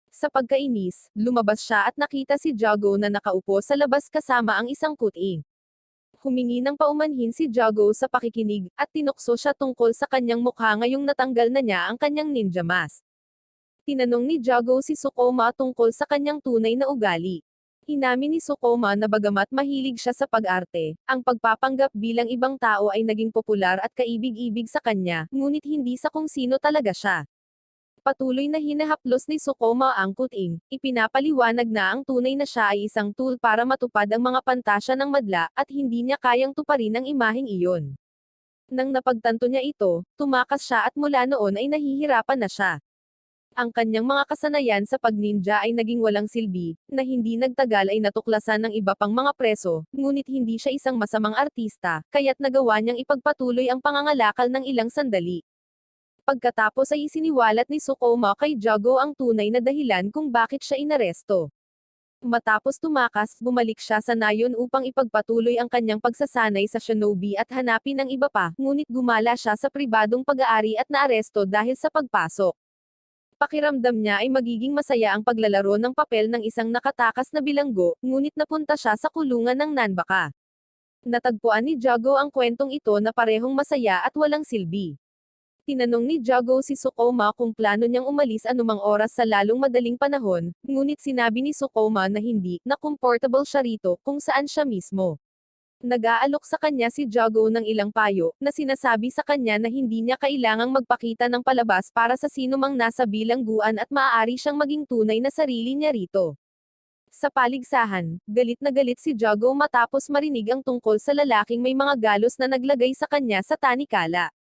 Sa pagkainis, lumabas siya at nakita si Jago na nakaupo sa labas kasama ang isang kuting. Humingi ng paumanhin si Jago sa pakikinig, at tinukso siya tungkol sa kanyang mukha ngayong natanggal na niya ang kanyang ninja mask. Tinanong ni Jago si Sukoma tungkol sa kanyang tunay na ugali. Inamin ni Sukoma na bagamat mahilig siya sa pag-arte, ang pagpapanggap bilang ibang tao ay naging popular at kaibig-ibig sa kanya, ngunit hindi sa kung sino talaga siya. Patuloy na hinahaplos ni Sukoma ang kuting, ipinapaliwanag na ang tunay na siya ay isang tool para matupad ang mga pantasya ng madla, at hindi niya kayang tuparin ang imaheng iyon. Nang napagtanto niya ito, tumakas siya at mula noon ay nahihirapan na siya. Ang kanyang mga kasanayan sa pagninja ay naging walang silbi, na hindi nagtagal ay natuklasan ng iba pang mga preso, ngunit hindi siya isang masamang artista, kaya't nagawa niyang ipagpatuloy ang pangangalakal ng ilang sandali. Pagkatapos ay isiniwalat ni Sukoma kay Jago ang tunay na dahilan kung bakit siya inaresto. Matapos tumakas, bumalik siya sa nayon upang ipagpatuloy ang kanyang pagsasanay sa shinobi at hanapin ang iba pa, ngunit gumala siya sa pribadong pag-aari at naaresto dahil sa pagpasok. Pakiramdam niya ay magiging masaya ang paglalaro ng papel ng isang nakatakas na bilanggo, ngunit napunta siya sa kulungan ng Nanbaka. Natagpuan ni Jago ang kwentong ito na parehong masaya at walang silbi. Tinanong ni Jago si Sukoma kung plano niyang umalis anumang oras sa lalong madaling panahon, ngunit sinabi ni Sukoma na hindi, na comfortable siya rito, kung saan siya mismo. Nag-aalok sa kanya si Jago ng ilang payo, na sinasabi sa kanya na hindi niya kailangang magpakita ng palabas para sa sinumang nasa bilangguan at maaari siyang maging tunay na sarili niya rito. Sa paligsahan, galit na galit si Jago matapos marinig ang tungkol sa lalaking may mga galos na naglagay sa kanya sa tanikala.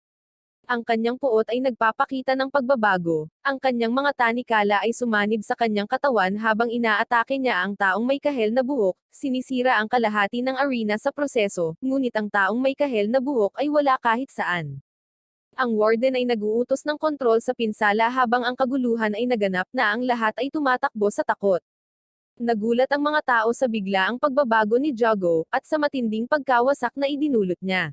Ang kanyang puot ay nagpapakita ng pagbabago, ang kanyang mga tanikala ay sumanib sa kanyang katawan habang inaatake niya ang taong may kahel na buhok, sinisira ang kalahati ng arena sa proseso, ngunit ang taong may kahel na buhok ay wala kahit saan. Ang warden ay nag-uutos ng kontrol sa pinsala habang ang kaguluhan ay naganap na ang lahat ay tumatakbo sa takot. Nagulat ang mga tao sa biglaang pagbabago ni Jago, at sa matinding pagkawasak na idinulot niya.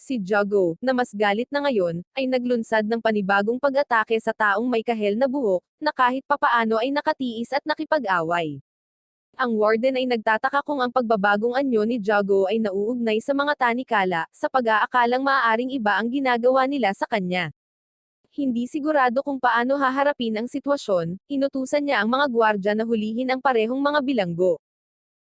Si Jago, na mas galit na ngayon, ay naglunsad ng panibagong pag-atake sa taong may kahel na buhok, na kahit papaano ay nakatiis at nakipag-away. Ang warden ay nagtataka kung ang pagbabagong anyo ni Jago ay nauugnay sa mga tanikala, sa pag-aakalang maaaring iba ang ginagawa nila sa kanya. Hindi sigurado kung paano haharapin ang sitwasyon, inutusan niya ang mga gwardya na hulihin ang parehong mga bilanggo.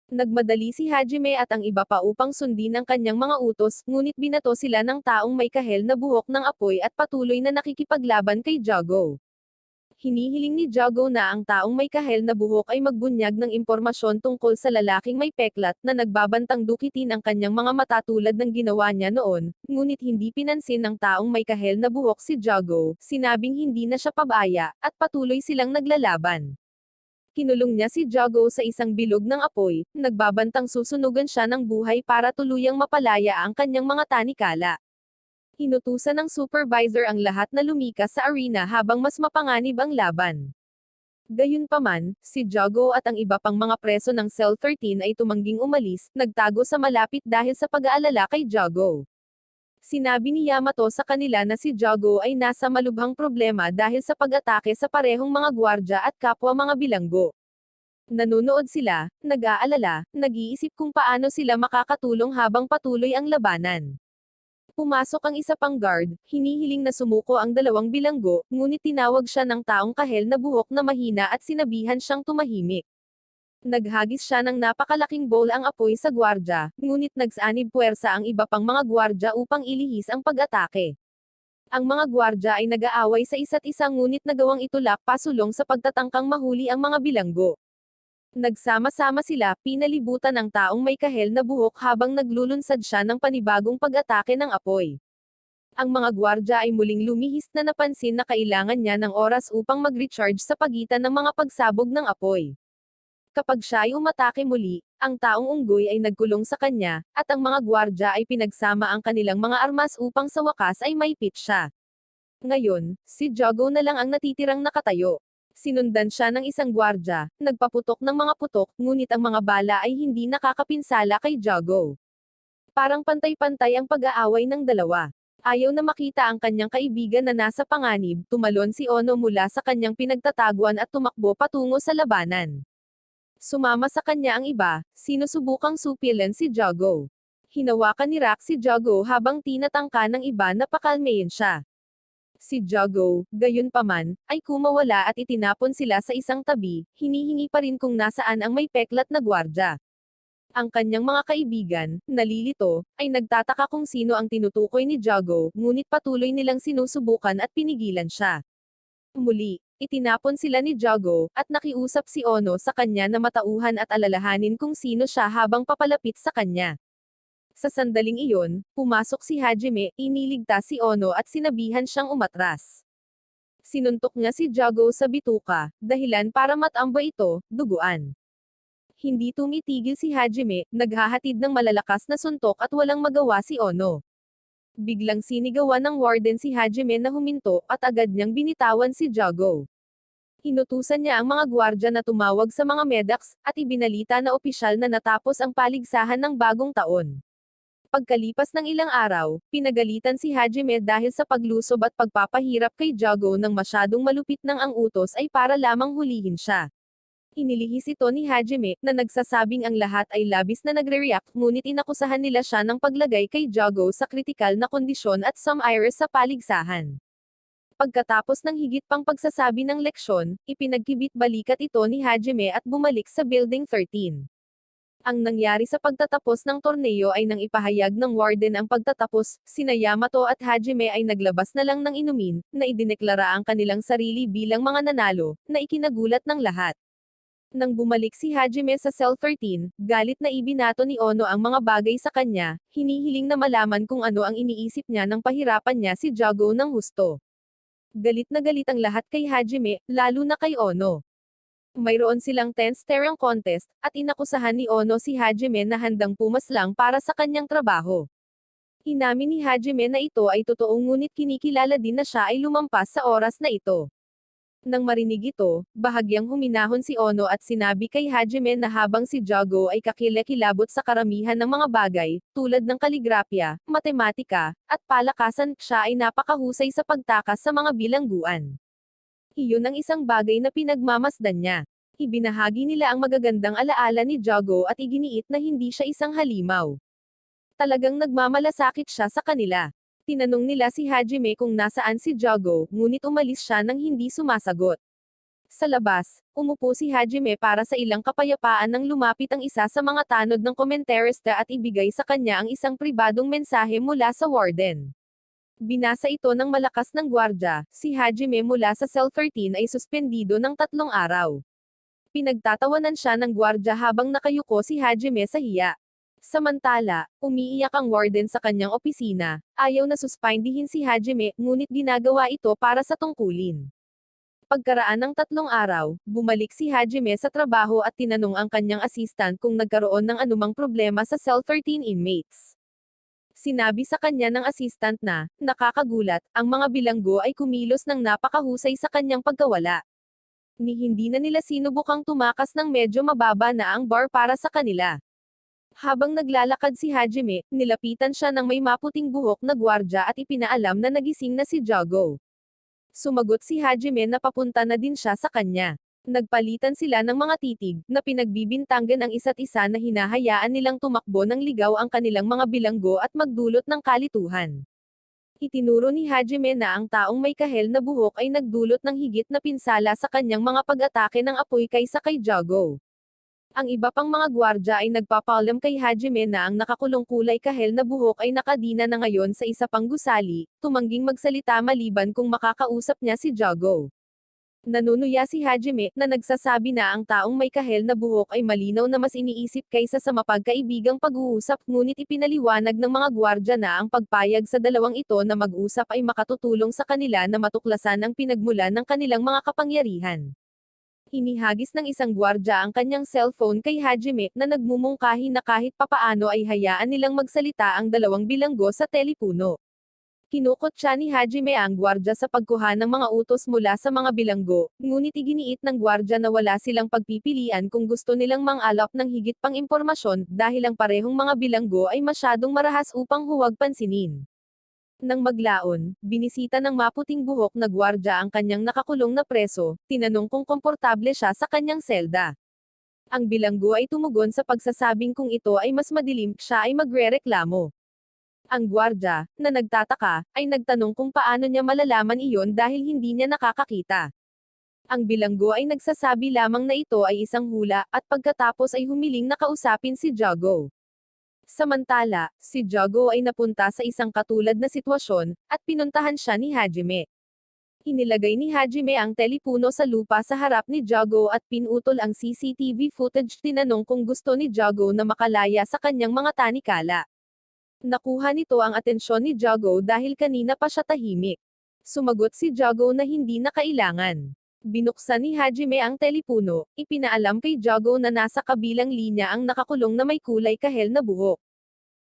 Nagmadali si Hajime at ang iba pa upang sundin ang kanyang mga utos, ngunit binato sila ng taong may kahel na buhok ng apoy at patuloy na nakikipaglaban kay Jago. Hinihiling ni Jago na ang taong may kahel na buhok ay magbunyag ng impormasyon tungkol sa lalaking may peklat na nagbabantang dukitin ang kanyang mga mata tulad ng ginawa niya noon, ngunit hindi pinansin ng taong may kahel na buhok si Jago, sinabing hindi na siya pabaya, at patuloy silang naglalaban. Kinulong niya si Jago sa isang bilog ng apoy, nagbabantang susunugan siya ng buhay para tuluyang mapalaya ang kanyang mga tanikala. Inutusan ng supervisor ang lahat na lumikas sa arena habang mas mapanganib ang laban. Gayunpaman, si Jago at ang iba pang mga preso ng Cell 13 ay tumangging umalis, nagtago sa malapit dahil sa pag-aalala kay Jago. Sinabi ni Yamato sa kanila na si Jago ay nasa malubhang problema dahil sa pag-atake sa parehong mga gwardya at kapwa mga bilanggo. Nanunood sila, nag-aalala, nag-iisip kung paano sila makakatulong habang patuloy ang labanan. Pumasok ang isa pang guard, hinihiling na sumuko ang dalawang bilanggo, ngunit tinawag siya ng taong kahel na buhok na mahina at sinabihan siyang tumahimik. Naghagis siya ng napakalaking bowl ang apoy sa gwardya, ngunit nagsanib puwersa ang iba pang mga gwardya upang ilihis ang pag-atake. Ang mga gwardya ay nag-aaway sa isa't isa ngunit nagawang itulak pasulong sa pagtatangkang mahuli ang mga bilanggo. Nagsama-sama sila, pinalibutan ang taong may kahel na buhok habang naglulunsad siya ng panibagong pag-atake ng apoy. Ang mga gwardya ay muling lumihis na napansin na kailangan niya ng oras upang mag-recharge sa pagitan ng mga pagsabog ng apoy. Kapag siya ay umatake muli, ang taong unggoy ay nagkulong sa kanya, at ang mga gwardya ay pinagsama ang kanilang mga armas upang sa wakas ay maipit siya. Ngayon, si Jago na lang ang natitirang nakatayo. Sinundan siya ng isang gwardya, nagpaputok ng mga putok, ngunit ang mga bala ay hindi nakakapinsala kay Jago. Parang pantay-pantay ang pag-aaway ng dalawa. Ayaw na makita ang kanyang kaibigan na nasa panganib, tumalon si Ono mula sa kanyang pinagtataguan at tumakbo patungo sa labanan. Sumama sa kanya ang iba, sinusubukang supilan si Jago. Hinawakan ni Rock si Jago habang tinatangka ng iba na pakalmayin siya. Si Jago, gayunpaman, ay kumawala at itinapon sila sa isang tabi, hinihingi pa rin kung nasaan ang may peklat na gwardya. Ang kanyang mga kaibigan, nalilito, ay nagtataka kung sino ang tinutukoy ni Jago, ngunit patuloy nilang sinusubukan at pinigilan siya. Muli, itinapon sila ni Jago, at nakiusap si Ono sa kanya na matauhan at alalahanin kung sino siya habang papalapit sa kanya. Sa sandaling iyon, pumasok si Hajime, iniligtas si Ono at sinabihan siyang umatras. Sinuntok niya si Jago sa bituka, dahilan para matamba ito, duguan. Hindi tumitigil si Hajime, naghahatid ng malalakas na suntok at walang magawa si Ono. Biglang sinigawan ng warden si Hajime na huminto, at agad niyang binitawan si Jago. Inutusan niya ang mga gwardya na tumawag sa mga medax, at ibinalita na opisyal na natapos ang paligsahan ng bagong taon. Pagkalipas ng ilang araw, pinagalitan si Hajime dahil sa paglusob at pagpapahirap kay Jago ng masyadong malupit nang ang utos ay para lamang hulihin siya. Inilihis ito ni Hajime, na nagsasabing ang lahat ay labis na nagre-react, ngunit inakusahan nila siya ng paglagay kay Jago sa kritikal na kondisyon at sumire sa paligsahan. Pagkatapos ng higit pang pagsasabi ng leksyon, ipinagkibit-balikat ito ni Hajime at bumalik sa Building 13. Ang nangyari sa pagtatapos ng torneo ay nang ipahayag ng warden ang pagtatapos, sina Yamato at Hajime ay naglabas na lang ng inumin, na idineklara ang kanilang sarili bilang mga nanalo, na ikinagulat ng lahat. Nang bumalik si Hajime sa Cell 13, galit na ibinato ni Ono ang mga bagay sa kanya, hinihiling na malaman kung ano ang iniisip niya nang pahirapan niya si Jago ng husto. Galit na galit ang lahat kay Hajime, lalo na kay Ono. Mayroon silang tense staring contest, at inakusahan ni Ono si Hajime na handang pumaslang para sa kanyang trabaho. Inamin ni Hajime na ito ay totoo ngunit kinikilala din na siya ay lumampas sa oras na ito. Nang marinig ito, bahagyang huminahon si Ono at sinabi kay Hajime na habang si Jago ay kakilakilabot sa karamihan ng mga bagay, tulad ng kaligrapya, matematika, at palakasan, siya ay napakahusay sa pagtakas sa mga bilangguan. Iyon ang isang bagay na pinagmamasdan niya. Ibinahagi nila ang magagandang alaala ni Jago at iginiit na hindi siya isang halimaw. Talagang nagmamalasakit siya sa kanila. Tinanong nila si Hajime kung nasaan si Jago, ngunit umalis siya nang hindi sumasagot. Sa labas, umupo si Hajime para sa ilang kapayapaan nang lumapit ang isa sa mga tanod ng komentarista at ibigay sa kanya ang isang pribadong mensahe mula sa warden. Binasa ito ng malakas ng gwardya, si Hajime mula sa Cell 13 ay suspendido ng 3 araw. Pinagtatawanan siya ng gwardya habang nakayuko si Hajime sa hiya. Samantala, umiiyak ang warden sa kanyang opisina, ayaw na suspindihin si Hajime, ngunit ginagawa ito para sa tungkulin. Pagkaraan ng 3 araw, bumalik si Hajime sa trabaho at tinanong ang kanyang assistant kung nagkaroon ng anumang problema sa Cell 13 inmates. Sinabi sa kanya ng assistant na, nakakagulat, ang mga bilanggo ay kumilos ng napakahusay sa kanyang pagkawala. Hindi na nila sinubukang tumakas ng medyo mababa na ang bar para sa kanila. Habang naglalakad si Hajime, nilapitan siya ng may maputing buhok na gwardya at ipinaalam na nagising na si Jago. Sumagot si Hajime na papunta na din siya sa kanya. Nagpalitan sila ng mga titig, na pinagbibintangan ang isa't isa na hinahayaan nilang tumakbo ng ligaw ang kanilang mga bilanggo at magdulot ng kalituhan. Itinuro ni Hajime na ang taong may kahel na buhok ay nagdulot ng higit na pinsala sa kanyang mga pag-atake ng apoy kaysa kay Jago. Ang iba pang mga gwardya ay nagpapaalam kay Hajime na ang nakakulong kulay kahel na buhok ay nakadina na ngayon sa isa pang gusali, tumangging magsalita maliban kung makakausap niya si Jago. Nanunuya si Hajime, na nagsasabi na ang taong may kahel na buhok ay malinaw na mas iniisip kaysa sa mapagkaibigang pag-uusap, ngunit ipinaliwanag ng mga gwardya na ang pagpayag sa dalawang ito na mag-usap ay makatutulong sa kanila na matuklasan ang pinagmulan ng kanilang mga kapangyarihan. Inihagis ng isang gwardya ang kanyang cellphone kay Hajime, na nagmumungkahi na kahit papaano ay hayaan nilang magsalita ang dalawang bilanggo sa telepuno. Kinukot siya ni Hajime ang gwardya sa pagkuha ng mga utos mula sa mga bilanggo, ngunit iginiit ng gwardya na wala silang pagpipilian kung gusto nilang mang-alap ng higit pang impormasyon, dahil ang parehong mga bilanggo ay masyadong marahas upang huwag pansinin. Nang maglaon, binisita ng maputing buhok na gwardya ang kanyang nakakulong na preso, tinanong kung komportable siya sa kanyang selda. Ang bilanggo ay tumugon sa pagsasabing kung ito ay mas madilim, siya ay magrereklamo. Ang gwardya, na nagtataka, ay nagtanong kung paano niya malalaman iyon dahil hindi niya nakakakita. Ang bilanggo ay nagsasabi lamang na ito ay isang hula, at pagkatapos ay humiling na kausapin si Jago. Samantala, si Jago ay napunta sa isang katulad na sitwasyon, at pinuntahan siya ni Hajime. Inilagay ni Hajime ang telepuno sa lupa sa harap ni Jago at pinutol ang CCTV footage. Tinanong kung gusto ni Jago na makalaya sa kanyang mga tanikala. Nakuha nito ang atensyon ni Jago dahil kanina pa siya tahimik. Sumagot si Jago na hindi na kailangan. Binuksan ni Hajime ang telepuno, ipinaalam kay Jago na nasa kabilang linya ang nakakulong na may kulay kahel na buhok.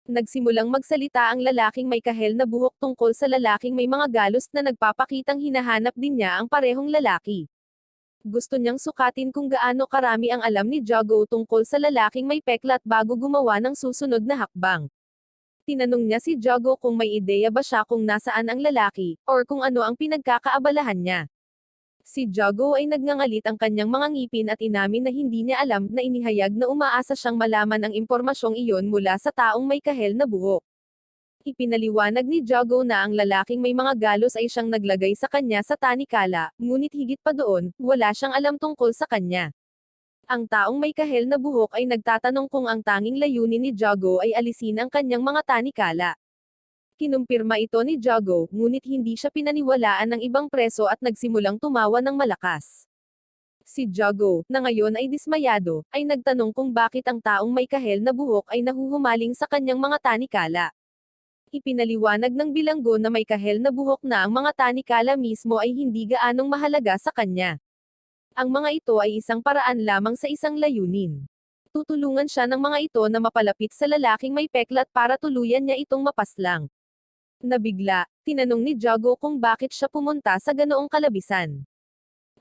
Nagsimulang magsalita ang lalaking may kahel na buhok tungkol sa lalaking may mga galos na nagpapakitang hinahanap din niya ang parehong lalaki. Gusto niyang sukatin kung gaano karami ang alam ni Jago tungkol sa lalaking may peklat bago gumawa ng susunod na hakbang. Tinanong niya si Jago kung may ideya ba siya kung nasaan ang lalaki, or kung ano ang pinagkakaabalahan niya. Si Jago ay nagngangalit ang kanyang mga ngipin at inamin na hindi niya alam, na inihayag na umaasa siyang malaman ang impormasyong iyon mula sa taong may kahel na buhok. Ipinaliwanag ni Jago na ang lalaking may mga galos ay siyang naglagay sa kanya sa tanikala, ngunit higit pa doon, wala siyang alam tungkol sa kanya. Ang taong may kahel na buhok ay nagtatanong kung ang tanging layunin ni Jago ay alisin ang kanyang mga tanikala. Kinumpirma ito ni Jago, ngunit hindi siya pinaniwalaan ng ibang preso at nagsimulang tumawa ng malakas. Si Jago, na ngayon ay dismayado, ay nagtanong kung bakit ang taong may kahel na buhok ay nahuhumaling sa kanyang mga tanikala. Ipinaliwanag ng bilanggo na may kahel na buhok na ang mga tanikala mismo ay hindi gaanong mahalaga sa kanya. Ang mga ito ay isang paraan lamang sa isang layunin. Tutulungan siya ng mga ito na mapalapit sa lalaking may peklat para tuluyan niya itong mapaslang. Nabigla, tinanong ni Jago kung bakit siya pumunta sa ganoong kalabisan.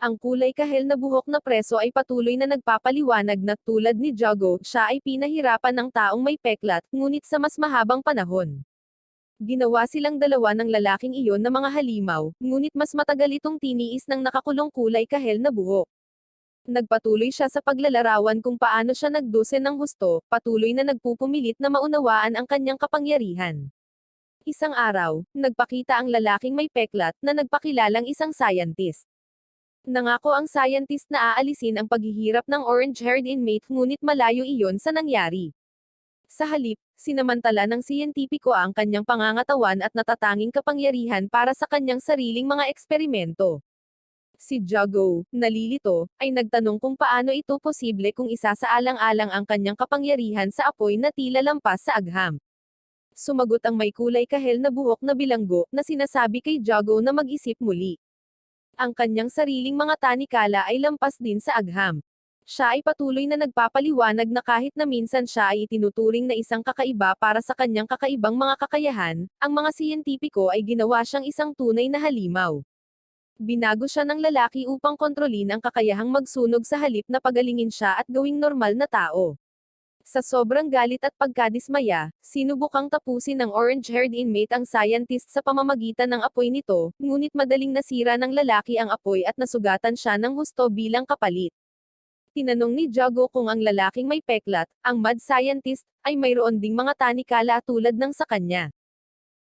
Ang kulay kahel na buhok na preso ay patuloy na nagpapaliwanag na tulad ni Jago, siya ay pinahirapan ng taong may peklat, ngunit sa mas mahabang panahon. Ginawa silang dalawa ng lalaking iyon na mga halimaw, ngunit mas matagal itong tiniis ng nakakulong kulay kahel na buhok. Nagpatuloy siya sa paglalarawan kung paano siya nagdusa ng husto, patuloy na nagpupumilit na maunawaan ang kanyang kapangyarihan. Isang araw, nagpakita ang lalaking may peklat na nagpakilalang isang scientist. Nangako ang scientist na aalisin ang paghihirap ng orange-haired inmate ngunit malayo iyon sa nangyari. Sa halip, sinamantala ng siyentipiko ang kanyang pangangatawan at natatanging kapangyarihan para sa kanyang sariling mga eksperimento. Si Jago, nalilito, ay nagtanong kung paano ito posible kung isasaalang-alang ang kanyang kapangyarihan sa apoy na tila lampas sa agham. Sumagot ang may kulay kahel na buhok na bilanggo, na sinasabi kay Jago na mag-isip muli. Ang kanyang sariling mga tanikala ay lampas din sa agham. Siya ay patuloy na nagpapaliwanag na kahit na minsan siya ay itinuturing na isang kakaiba para sa kanyang kakaibang mga kakayahan, ang mga siyentipiko ay ginawa siyang isang tunay na halimaw. Binago siya ng lalaki upang kontrolin ang kakayahang magsunog sa halip na pagalingin siya at gawing normal na tao. Sa sobrang galit at pagkadismaya, sinubukang tapusin ng orange-haired inmate ang scientist sa pamamagitan ng apoy nito, ngunit madaling nasira ng lalaki ang apoy at nasugatan siya ng husto bilang kapalit. Tinanong ni Jago kung ang lalaking may peklat, ang mad scientist, ay mayroon ding mga tanikala tulad ng sa kanya.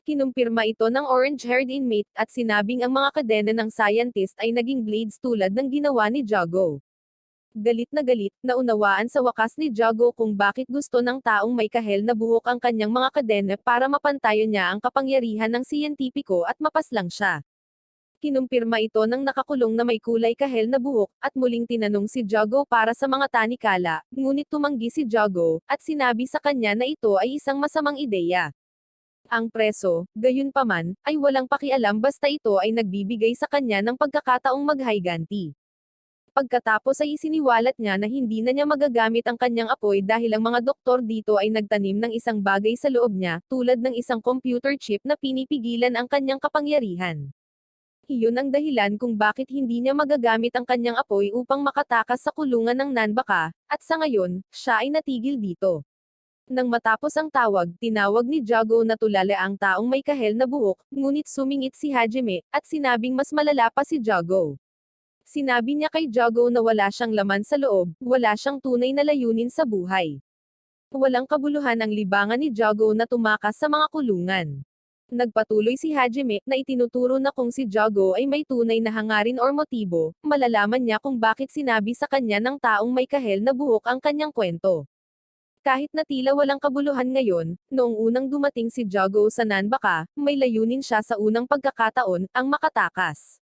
Kinumpirma ito ng orange-haired inmate at sinabing ang mga kadena ng scientist ay naging blades tulad ng ginawa ni Jago. Galit, naunawaan sa wakas ni Jago kung bakit gusto ng taong may kahel na buhok ang kanyang mga kadena para mapantayan niya ang kapangyarihan ng siyentipiko at mapaslang siya. Kinumpirma ito ng nakakulong na may kulay kahel na buhok, at muling tinanong si Jago para sa mga tanikala, ngunit tumanggi si Jago, at sinabi sa kanya na ito ay isang masamang ideya. Ang preso, gayunpaman, ay walang pakialam basta ito ay nagbibigay sa kanya ng pagkakataong maghayganti. Pagkatapos ay isiniwalat niya na hindi na niya magagamit ang kanyang apoy dahil ang mga doktor dito ay nagtanim ng isang bagay sa loob niya, tulad ng isang computer chip na pinipigilan ang kanyang kapangyarihan. Iyon ang dahilan kung bakit hindi niya magagamit ang kanyang apoy upang makatakas sa kulungan ng Nanbaka, at sa ngayon, siya ay natigil dito. Nang matapos ang tawag, tinawag ni Jago na tulala ang taong may kahel na buhok, ngunit sumingit si Hajime, at sinabing mas malala pa si Jago. Sinabi niya kay Jago na wala siyang laman sa loob, wala siyang tunay na layunin sa buhay. Walang kabuluhan ang libangan ni Jago na tumakas sa mga kulungan. Nagpatuloy si Hajime, na itinuturo na kung si Jago ay may tunay na hangarin or motibo, malalaman niya kung bakit sinabi sa kanya ng taong may kahel na buhok ang kanyang kwento. Kahit na tila walang kabuluhan ngayon, noong unang dumating si Jago sa Nanbaka, may layunin siya sa unang pagkakataon, ang makatakas.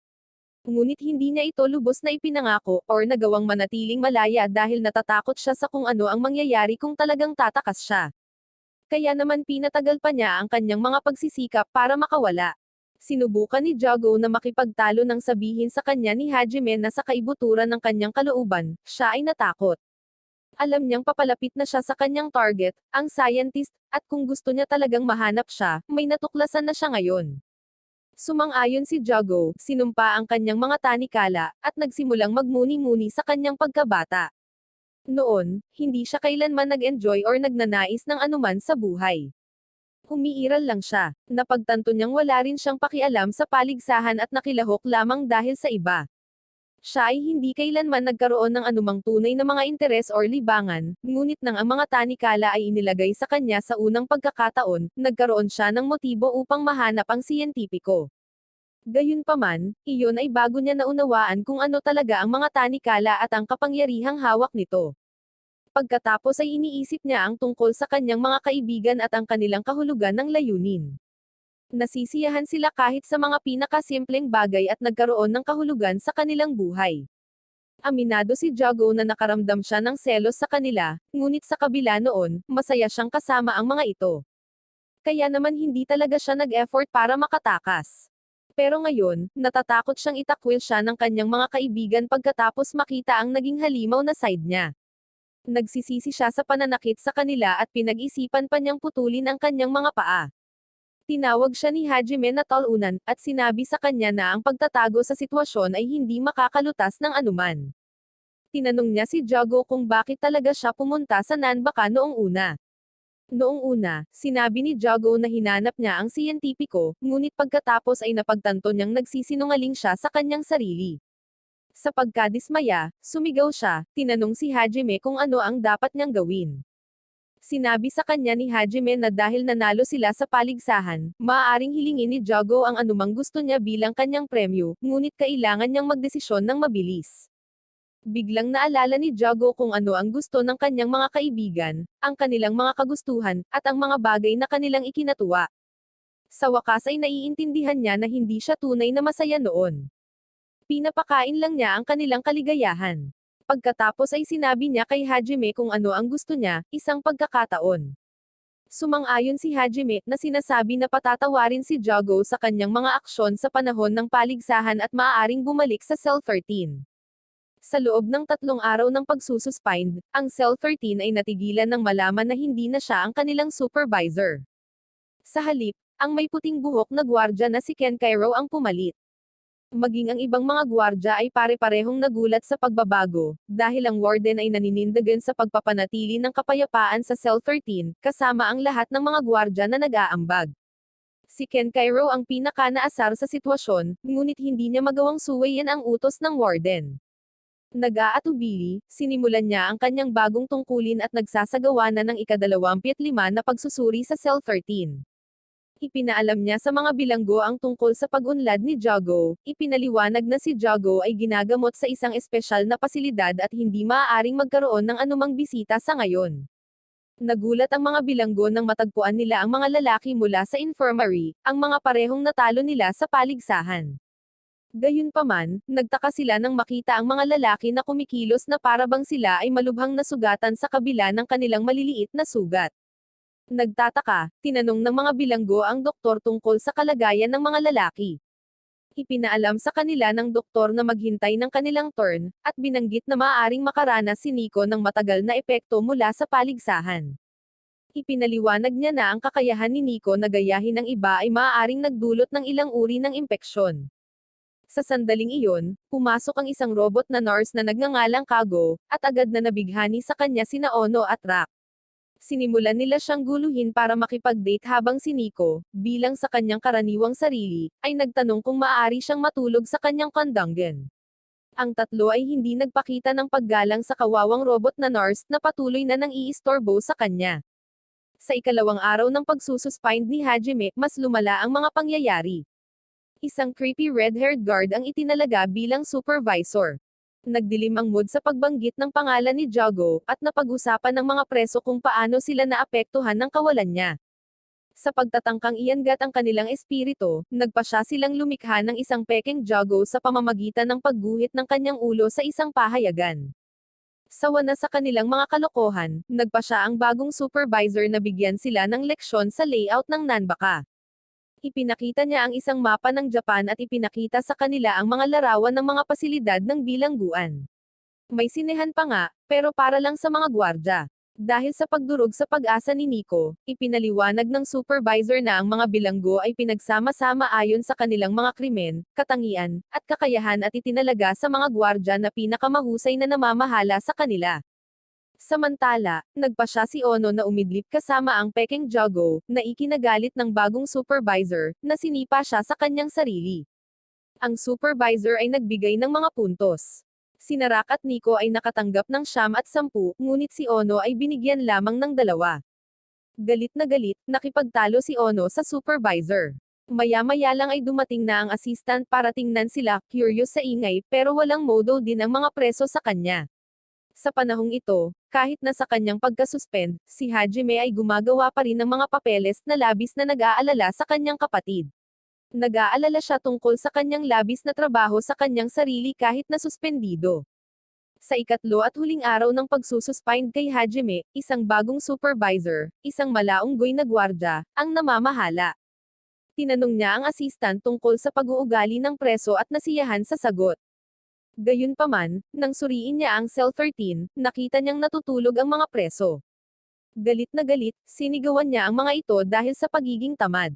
Ngunit hindi niya ito lubos na ipinangako, or nagawang manatiling malaya dahil natatakot siya sa kung ano ang mangyayari kung talagang tatakas siya. Kaya naman pinatagal pa niya ang kanyang mga pagsisikap para makawala. Sinubukan ni Jago na makipagtalo nang sabihin sa kanya ni Hajime na sa kaibuturan ng kanyang kalooban, siya ay natakot. Alam niyang papalapit na siya sa kanyang target, ang scientist, at kung gusto niya talagang mahanap siya, may natuklasan na siya ngayon. Sumang-ayon si Jago, sinumpa ang kanyang mga tanikala, at nagsimulang magmuni-muni sa kanyang pagkabata. Noon, hindi siya kailanman nag-enjoy or nagnanais ng anuman sa buhay. Umiiral lang siya. Napagtanto niyang wala rin siyang pakialam sa paligsahan at nakilahok lamang dahil sa iba. Siya ay hindi kailanman nagkaroon ng anumang tunay na mga interes or libangan, ngunit nang ang mga tanikala ay inilagay sa kanya sa unang pagkakataon, nagkaroon siya ng motibo upang mahanap ang siyentipiko. Gayunpaman, iyon ay bago niya naunawaan kung ano talaga ang mga tanikala at ang kapangyarihang hawak nito. Pagkatapos ay iniisip niya ang tungkol sa kanyang mga kaibigan at ang kanilang kahulugan ng layunin. Nasisiyahan sila kahit sa mga pinakasimpleng bagay at nagkaroon ng kahulugan sa kanilang buhay. Aminado si Jago na nakaramdam siya ng selos sa kanila, ngunit sa kabila noon, masaya siyang kasama ang mga ito. Kaya naman hindi talaga siya nag-effort para makatakas. Pero ngayon, natatakot siyang itakwil siya ng kanyang mga kaibigan pagkatapos makita ang naging halimaw na side niya. Nagsisisi siya sa pananakit sa kanila at pinag-isipan pa niyang putulin ang kanyang mga paa. Tinawag siya ni Hajime na talunan, at sinabi sa kanya na ang pagtatago sa sitwasyon ay hindi makakalutas ng anuman. Tinanong niya si Jago kung bakit talaga siya pumunta sa Nanbaka noong una. Noong una, sinabi ni Jago na hinanap niya ang siyentipiko, ngunit pagkatapos ay napagtanto niyang nagsisinungaling siya sa kanyang sarili. Sa pagkadismaya, sumigaw siya, tinanong si Hajime kung ano ang dapat niyang gawin. Sinabi sa kanya ni Hajime na dahil nanalo sila sa paligsahan, maaaring hilingin ni Jago ang anumang gusto niya bilang kanyang premyo, ngunit kailangan niyang magdesisyon ng mabilis. Biglang naalala ni Jago kung ano ang gusto ng kanyang mga kaibigan, ang kanilang mga kagustuhan, at ang mga bagay na kanilang ikinatuwa. Sa wakas ay naiintindihan niya na hindi siya tunay na masaya noon. Pinapakain lang niya ang kanilang kaligayahan. Pagkatapos ay sinabi niya kay Hajime kung ano ang gusto niya, isang pagkakataon. Sumang-ayon si Hajime na sinasabi na patatawarin si Jago sa kanyang mga aksyon sa panahon ng paligsahan at maaaring bumalik sa Cell 13. Sa loob ng 3 araw ng pagsususpend, ang Cell 13 ay natigilan ng malaman na hindi na siya ang kanilang supervisor. Sa halip, ang may puting buhok na gwardya na si Kenkairo ang pumalit. Maging ang ibang mga gwardya ay pare-parehong nagulat sa pagbabago, dahil ang warden ay naninindigan sa pagpapanatili ng kapayapaan sa Cell 13, kasama ang lahat ng mga gwardya na nag-aambag. Si Kenkairo ang pinaka-naasar sa sitwasyon, ngunit hindi niya magawang suwayin ang utos ng warden. Nag-aatubili, sinimulan niya ang kanyang bagong tungkulin at nagsasagawa na ng ika-25 na pagsusuri sa Cell 13. Ipinaalam niya sa mga bilanggo ang tungkol sa pag-unlad ni Jago, ipinaliwanag na si Jago ay ginagamot sa isang espesyal na pasilidad at hindi maaaring magkaroon ng anumang bisita sa ngayon. Nagulat ang mga bilanggo nang matagpuan nila ang mga lalaki mula sa infirmary, ang mga parehong natalo nila sa paligsahan. Gayunpaman, nagtaka sila nang makita ang mga lalaki na kumikilos na parabang sila ay malubhang nasugatan sa kabila ng kanilang maliliit na sugat. Nagtataka, tinanong ng mga bilanggo ang doktor tungkol sa kalagayan ng mga lalaki. Ipinaalam sa kanila ng doktor na maghintay ng kanilang turn, at binanggit na maaaring makaranas si Nico ng matagal na epekto mula sa paligsahan. Ipinaliwanag niya na ang kakayahan ni Nico na gayahin ng iba ay maaaring nagdulot ng ilang uri ng impeksyon. Sa sandaling iyon, pumasok ang isang robot na nurse na nagngangalang Kago, at agad na nabighani sa kanya sina Ono at Rak. Sinimulan nila siyang guluhin para makipag-date habang si Nico, bilang sa kanyang karaniwang sarili, ay nagtanong kung maaari siyang matulog sa kanyang kandanggan. Ang tatlo ay hindi nagpakita ng paggalang sa kawawang robot na nurse na patuloy na nang iistorbo sa kanya. Sa ikalawang araw ng pagsususpend ni Hajime, mas lumala ang mga pangyayari. Isang creepy red-haired guard ang itinalaga bilang supervisor. Nagdilim ang mood sa pagbanggit ng pangalan ni Jago, at napag-usapan ng mga preso kung paano sila naapektuhan ng kawalan niya. Sa pagtatangkang iangat ang kanilang espiritu, nagpasya silang lumikha ng isang pekeng Jago sa pamamagitan ng pagguhit ng kanyang ulo sa isang pahayagan. Sawa na sa kanilang mga kalokohan, nagpasya ang bagong supervisor na bigyan sila ng leksyon sa layout ng Nanbaka. Ipinakita niya ang isang mapa ng Japan at ipinakita sa kanila ang mga larawan ng mga pasilidad ng bilangguan. May sinehan pa nga, pero para lang sa mga gwardya. Dahil sa pagdurog sa pag-asa ni Nico, ipinaliwanag ng supervisor na ang mga bilanggo ay pinagsama-sama ayon sa kanilang mga krimen, katangian, at kakayahan at itinalaga sa mga gwardya na pinakamahusay na namamahala sa kanila. Samantala, nagpasya si Ono na umidlip kasama ang pekeng Jago, na ikinagalit ng bagong supervisor, na sinipa siya sa kanyang sarili. Ang supervisor ay nagbigay ng mga puntos. Si Narak at Nico ay nakatanggap ng 9 at 10, ngunit si Ono ay binigyan lamang ng 2. Galit na galit, nakipagtalo si Ono sa supervisor. Maya-maya lang ay dumating na ang assistant para tingnan sila, curious sa ingay, pero walang modo din ang mga preso sa kanya. Sa panahong ito, kahit na sa kanyang pagkasuspend, si Hajime ay gumagawa pa rin ng mga papeles na labis na nag-aalala sa kanyang kapatid. Nag-aalala siya tungkol sa kanyang labis na trabaho sa kanyang sarili kahit na suspendido. Sa ikatlo at huling araw ng pagsususpend kay Hajime, isang bagong supervisor, isang malaunggoy na gwardya, ang namamahala. Tinanong niya ang assistant tungkol sa pag-uugali ng preso at nasiyahan sa sagot. Gayunpaman, nang suriin niya ang cell 13, nakita niyang natutulog ang mga preso. Galit na galit, sinigawan niya ang mga ito dahil sa pagiging tamad.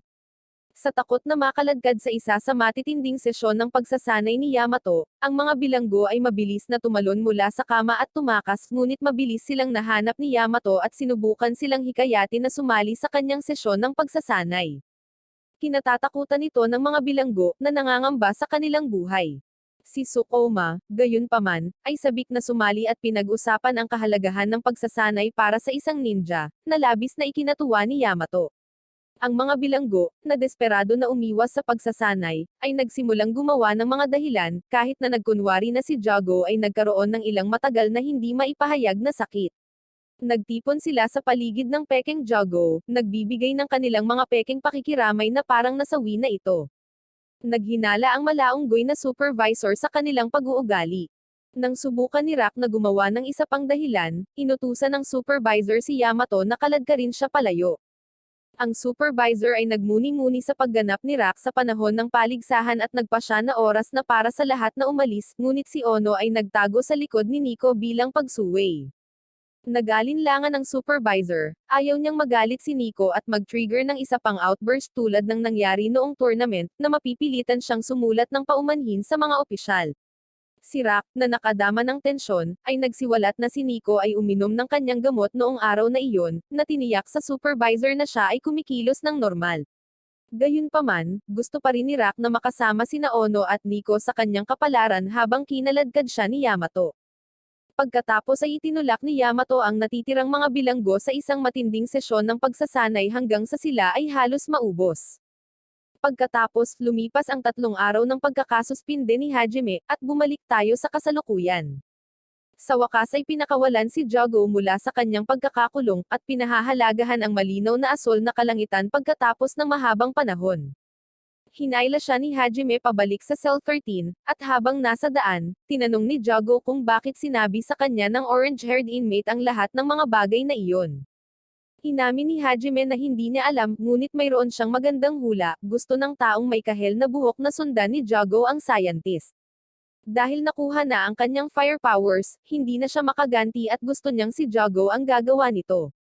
Sa takot na makaladkad sa isa sa matitinding sesyon ng pagsasanay ni Yamato, ang mga bilanggo ay mabilis na tumalon mula sa kama at tumakas, ngunit mabilis silang nahanap ni Yamato at sinubukan silang hikayatin na sumali sa kanyang sesyon ng pagsasanay. Kinatatakutan ito ng mga bilanggo na nangangamba sa kanilang buhay. Si Sukoma, gayunpaman, ay sabik na sumali at pinag-usapan ang kahalagahan ng pagsasanay para sa isang ninja, na labis na ikinatuwa ni Yamato. Ang mga bilanggo, na desperado na umiwas sa pagsasanay, ay nagsimulang gumawa ng mga dahilan, kahit na nagkunwari na si Jago ay nagkaroon ng ilang matagal na hindi maipahayag na sakit. Nagtipon sila sa paligid ng pekeng Jago, nagbibigay ng kanilang mga pekeng pakikiramay na parang nasawi na ito. Naghinala ang malaunggoy na supervisor sa kanilang pag-uugali. Nang subukan ni Rock na gumawa ng isa pang dahilan, inutusan ng supervisor si Yamato na kaladkarin siya palayo. Ang supervisor ay nagmuni-muni sa pagganap ni Rock sa panahon ng paligsahan at nagpasya na oras na para sa lahat na umalis, ngunit si Ono ay nagtago sa likod ni Nico bilang pagsuway. Nag-alinlangan ng supervisor, ayaw niyang magalit si Nico at mag-trigger ng isa pang outburst tulad ng nangyari noong tournament, na mapipilitan siyang sumulat ng paumanhin sa mga opisyal. Si Rock, na nakadama ng tensyon, ay nagsiwalat na si Nico ay uminom ng kanyang gamot noong araw na iyon, na tiniyak sa supervisor na siya ay kumikilos ng normal. Gayunpaman, gusto pa rin ni Rock na makasama sina Ono at Nico sa kanyang kapalaran habang kinaladkad siya ni Yamato. Pagkatapos ay itinulak ni Yamato ang natitirang mga bilanggo sa isang matinding sesyon ng pagsasanay hanggang sa sila ay halos maubos. Pagkatapos, lumipas ang 3 araw ng pagkakasuspinde ni Hajime, at bumalik tayo sa kasalukuyan. Sa wakas ay pinakawalan si Jago mula sa kanyang pagkakakulong, at pinahahalagahan ang malinaw na asol na kalangitan pagkatapos ng mahabang panahon. Hinayla siya ni Hajime pabalik sa cell 13, at habang nasa daan, tinanong ni Jago kung bakit sinabi sa kanya ng orange-haired inmate ang lahat ng mga bagay na iyon. Inamin ni Hajime na hindi niya alam, ngunit mayroon siyang magandang hula, gusto ng taong may kahel na buhok na sundan ni Jago ang scientist. Dahil nakuha na ang kanyang fire powers, hindi na siya makaganti at gusto niyang si Jago ang gagawa nito.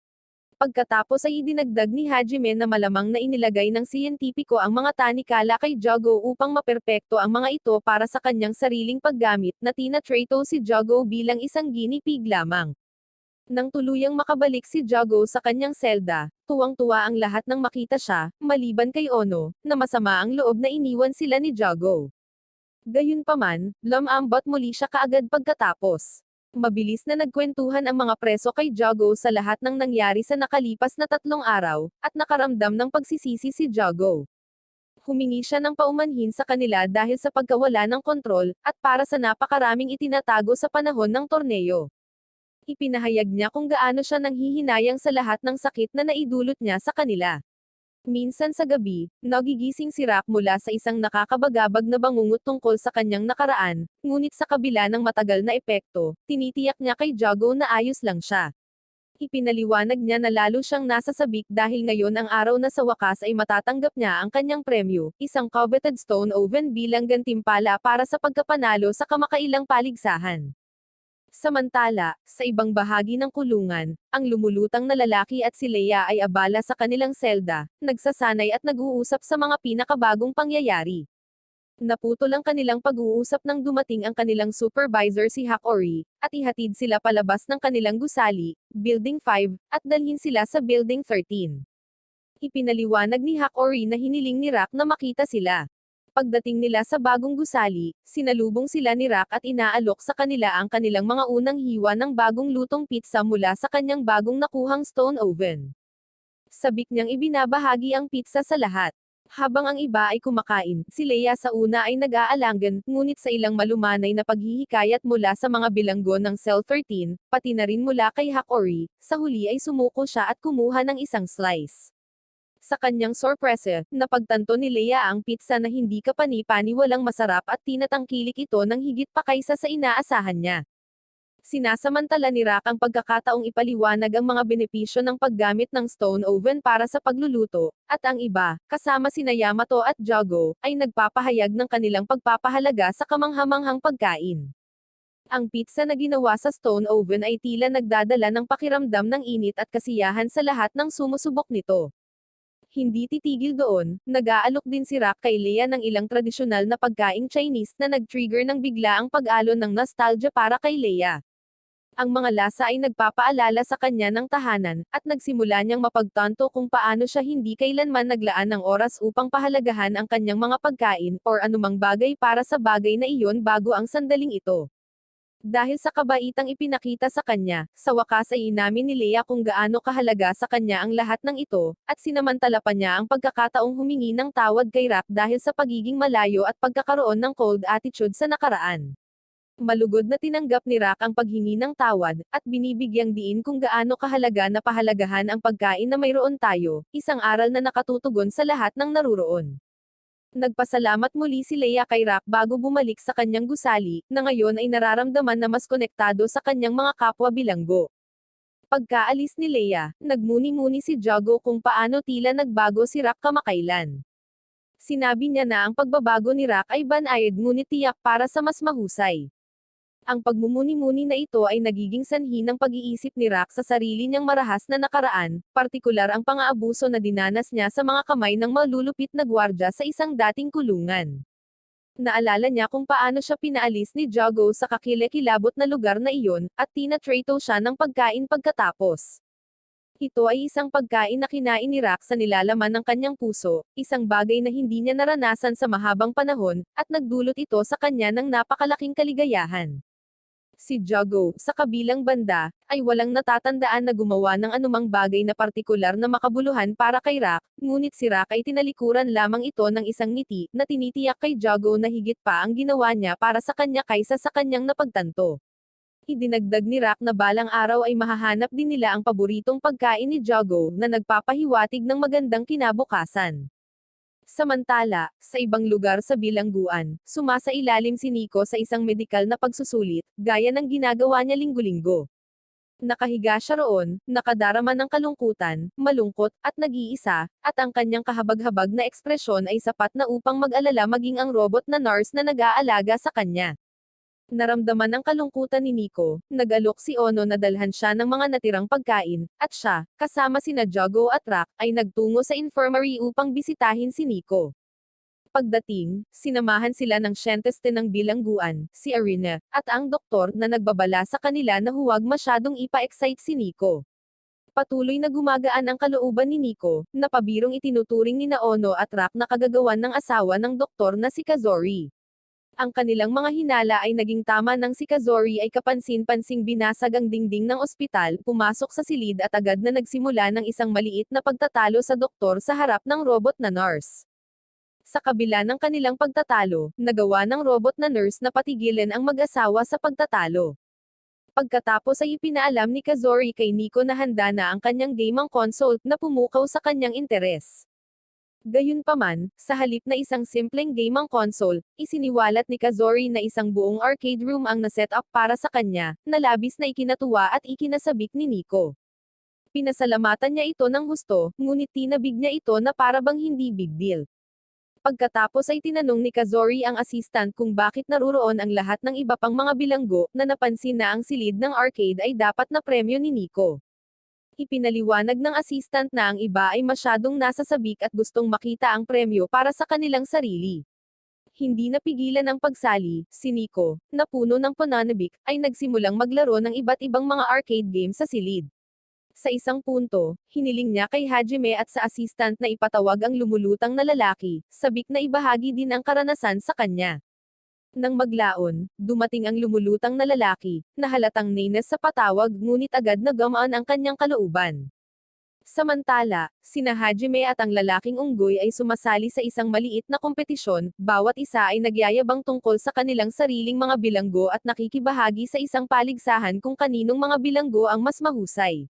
Pagkatapos ay idinagdag ni Hajime na malamang na inilagay ng siyentipiko ang mga tanikala kay Jago upang maperpekto ang mga ito para sa kanyang sariling paggamit, na tinatrato si Jago bilang isang guinea pig lamang. Nang tuluyang makabalik si Jago sa kanyang selda, tuwang-tuwa ang lahat nang makita siya, maliban kay Ono, na masama ang loob na iniwan sila ni Jago. Gayunpaman, lumambot muli siya kaagad pagkatapos. Mabilis na nagkwentuhan ang mga preso kay Jago sa lahat ng nangyari sa nakalipas na 3 araw, at nakaramdam ng pagsisisi si Jago. Humingi siya ng paumanhin sa kanila dahil sa pagkawala ng kontrol, at para sa napakaraming itinatago sa panahon ng torneo. Ipinahayag niya kung gaano siya nanghihinayang sa lahat ng sakit na naidulot niya sa kanila. Minsan sa gabi, nagigising si Rock mula sa isang nakakabagabag na bangungot tungkol sa kanyang nakaraan, ngunit sa kabila ng matagal na epekto, tinitiyak niya kay Jago na ayos lang siya. Ipinaliwanag niya na lalo siyang nasasabik dahil ngayon ang araw na sa wakas ay matatanggap niya ang kanyang premyo, isang coveted stone oven bilang gantimpala para sa pagkapanalo sa kamakailang paligsahan. Samantala, sa ibang bahagi ng kulungan, ang lumulutang na lalaki at si Leia ay abala sa kanilang selda, nagsasanay at nag-uusap sa mga pinakabagong pangyayari. Naputol ang kanilang pag-uusap nang dumating ang kanilang supervisor si Hakori, at ihatid sila palabas ng kanilang gusali, Building 5, at dalhin sila sa Building 13. Ipinaliwanag ni Hakori na hiniling ni Rock na makita sila. Pagdating nila sa bagong gusali, sinalubong sila ni Rock at inaalok sa kanila ang kanilang mga unang hiwa ng bagong lutong pizza mula sa kanyang bagong nakuhang stone oven. Sabik niyang ibinabahagi ang pizza sa lahat. Habang ang iba ay kumakain, si Leia sa una ay nag-aalangan, ngunit sa ilang malumanay na paghihikayat mula sa mga bilanggo ng Cell 13, pati na rin mula kay Hakori, sa huli ay sumuko siya at kumuha ng isang slice. Sa kanyang sorpresa, napagtanto ni Leia ang pizza na hindi kapani-paniwalang masarap at tinatangkilik ito ng higit pa kaysa sa inaasahan niya. Sinasamantala ni Rock ang pagkakataong ipaliwanag ang mga benepisyo ng paggamit ng stone oven para sa pagluluto, at ang iba, kasama sina Yamato at Jogo, ay nagpapahayag ng kanilang pagpapahalaga sa kamanghamanghang pagkain. Ang pizza na ginawa sa stone oven ay tila nagdadala ng pakiramdam ng init at kasiyahan sa lahat ng sumusubok nito. Hindi titigil doon, nag-aalok din si Rock kay Leia ng ilang tradisyonal na pagkaing Chinese na nag-trigger ng biglaang pag-alon ng nostalgia para kay Leia. Ang mga lasa ay nagpapaalala sa kanya ng tahanan, at nagsimula niyang mapagtanto kung paano siya hindi kailanman naglaan ng oras upang pahalagahan ang kanyang mga pagkain, or anumang bagay para sa bagay na iyon bago ang sandaling ito. Dahil sa kabaitang ipinakita sa kanya, sa wakas ay inamin ni Leia kung gaano kahalaga sa kanya ang lahat ng ito, at sinamantala pa niya ang pagkakataong humingi ng tawad kay Rock dahil sa pagiging malayo at pagkakaroon ng cold attitude sa nakaraan. Malugod na tinanggap ni Rock ang paghingi ng tawad, at binibigyang diin kung gaano kahalaga na pahalagahan ang pagkain na mayroon tayo, isang aral na nakatutugon sa lahat ng naruroon. Nagpasalamat muli si Leia kay Rock bago bumalik sa kanyang gusali, na ngayon ay nararamdaman na mas konektado sa kanyang mga kapwa bilanggo. Pagkaalis ni Leia, nagmuni-muni si Jogo kung paano tila nagbago si Rock kamakailan. Sinabi niya na ang pagbabago ni Rock ay banayad ngunit tiyak para sa mas mahusay. Ang pagmumuni-muni na ito ay nagiging sanhi ng pag-iisip ni Rock sa sarili niyang marahas na nakaraan, partikular ang pang-aabuso na dinanas niya sa mga kamay ng malulupit na gwardya sa isang dating kulungan. Naalala niya kung paano siya pinaalis ni Jogo sa kakilekilabot na lugar na iyon, at tinatrato siya ng pagkain pagkatapos. Ito ay isang pagkain na kinain ni Rock sa nilalaman ng kanyang puso, isang bagay na hindi niya naranasan sa mahabang panahon, at nagdulot ito sa kanya ng napakalaking kaligayahan. Si Jogo, sa kabilang banda, ay walang natatandaan na gumawa ng anumang bagay na partikular na makabuluhan para kay Rock, ngunit si Rock ay tinalikuran lamang ito ng isang ngiti, na tinitiyak kay Jogo na higit pa ang ginawa niya para sa kanya kaysa sa kanyang napagtanto. Idinagdag ni Rock na balang araw ay mahahanap din nila ang paboritong pagkain ni Jogo, na nagpapahiwatig ng magandang kinabukasan. Samantala, sa ibang lugar sa bilangguan, sumasailalim si Nico sa isang medikal na pagsusulit, gaya ng ginagawa niya linggo-linggo. Nakahiga siya roon, nakadarama ng kalungkutan, malungkot, at nag-iisa, at ang kanyang kahabag-habag na ekspresyon ay sapat na upang mag-alala maging ang robot na nurse na nag-aalaga sa kanya. Naramdaman ang kalungkutan ni Nico, nag-alok si Ono na dalhan siya ng mga natirang pagkain, at siya, kasama sina Jogo at Rock, ay nagtungo sa infirmary upang bisitahin si Nico. Pagdating, sinamahan sila ng siyentiste ng bilangguan, si Arina, at ang doktor na nagbabala sa kanila na huwag masyadong ipa-excite si Nico. Patuloy na gumagaan ang kalooban ni Nico, na pabirong itinuturing ni Ono at Rock na kagagawan ng asawa ng doktor na si Kazori. Ang kanilang mga hinala ay naging tama nang si Kazori ay kapansin-pansing binasag ang dingding ng ospital, pumasok sa silid at agad na nagsimula ng isang maliit na pagtatalo sa doktor sa harap ng robot na nurse. Sa kabila ng kanilang pagtatalo, nagawa ng robot na nurse na patigilin ang mag-asawa sa pagtatalo. Pagkatapos ay ipinaalam ni Kazori kay Nico na handa na ang kanyang gaming console, na pumukaw sa kanyang interes. Gayunpaman, sa halip na isang simpleng gaming console, isiniwalat ni Kazori na isang buong arcade room ang na-set up para sa kanya, na labis na ikinatuwa at ikinasabik ni Nico. Pinasalamatan niya ito ng husto, ngunit tinabig niya ito na para bang hindi big deal. Pagkatapos ay tinanong ni Kazori ang assistant kung bakit naruroon ang lahat ng iba pang mga bilanggo, na napansin na ang silid ng arcade ay dapat na premyo ni Nico. Ipinaliwanag ng assistant na ang iba ay masyadong nasa sabik at gustong makita ang premyo para sa kanilang sarili. Hindi napigilan ang pagsali, si Nico, na puno ng pananabik, ay nagsimulang maglaro ng iba't ibang mga arcade games sa silid. Sa isang punto, hiniling niya kay Hajime at sa assistant na ipatawag ang lumulutang na lalaki, sabik na ibahagi din ang karanasan sa kanya. Nang maglaon, dumating ang lumulutang na lalaki, na halatang nainis sa patawag ngunit agad na gamaan ang kanyang kalooban. Samantala, sina Hajime at ang lalaking unggoy ay sumasali sa isang maliit na kompetisyon, bawat isa ay nagyayabang tungkol sa kanilang sariling mga bilanggo at nakikibahagi sa isang paligsahan kung kaninong mga bilanggo ang mas mahusay.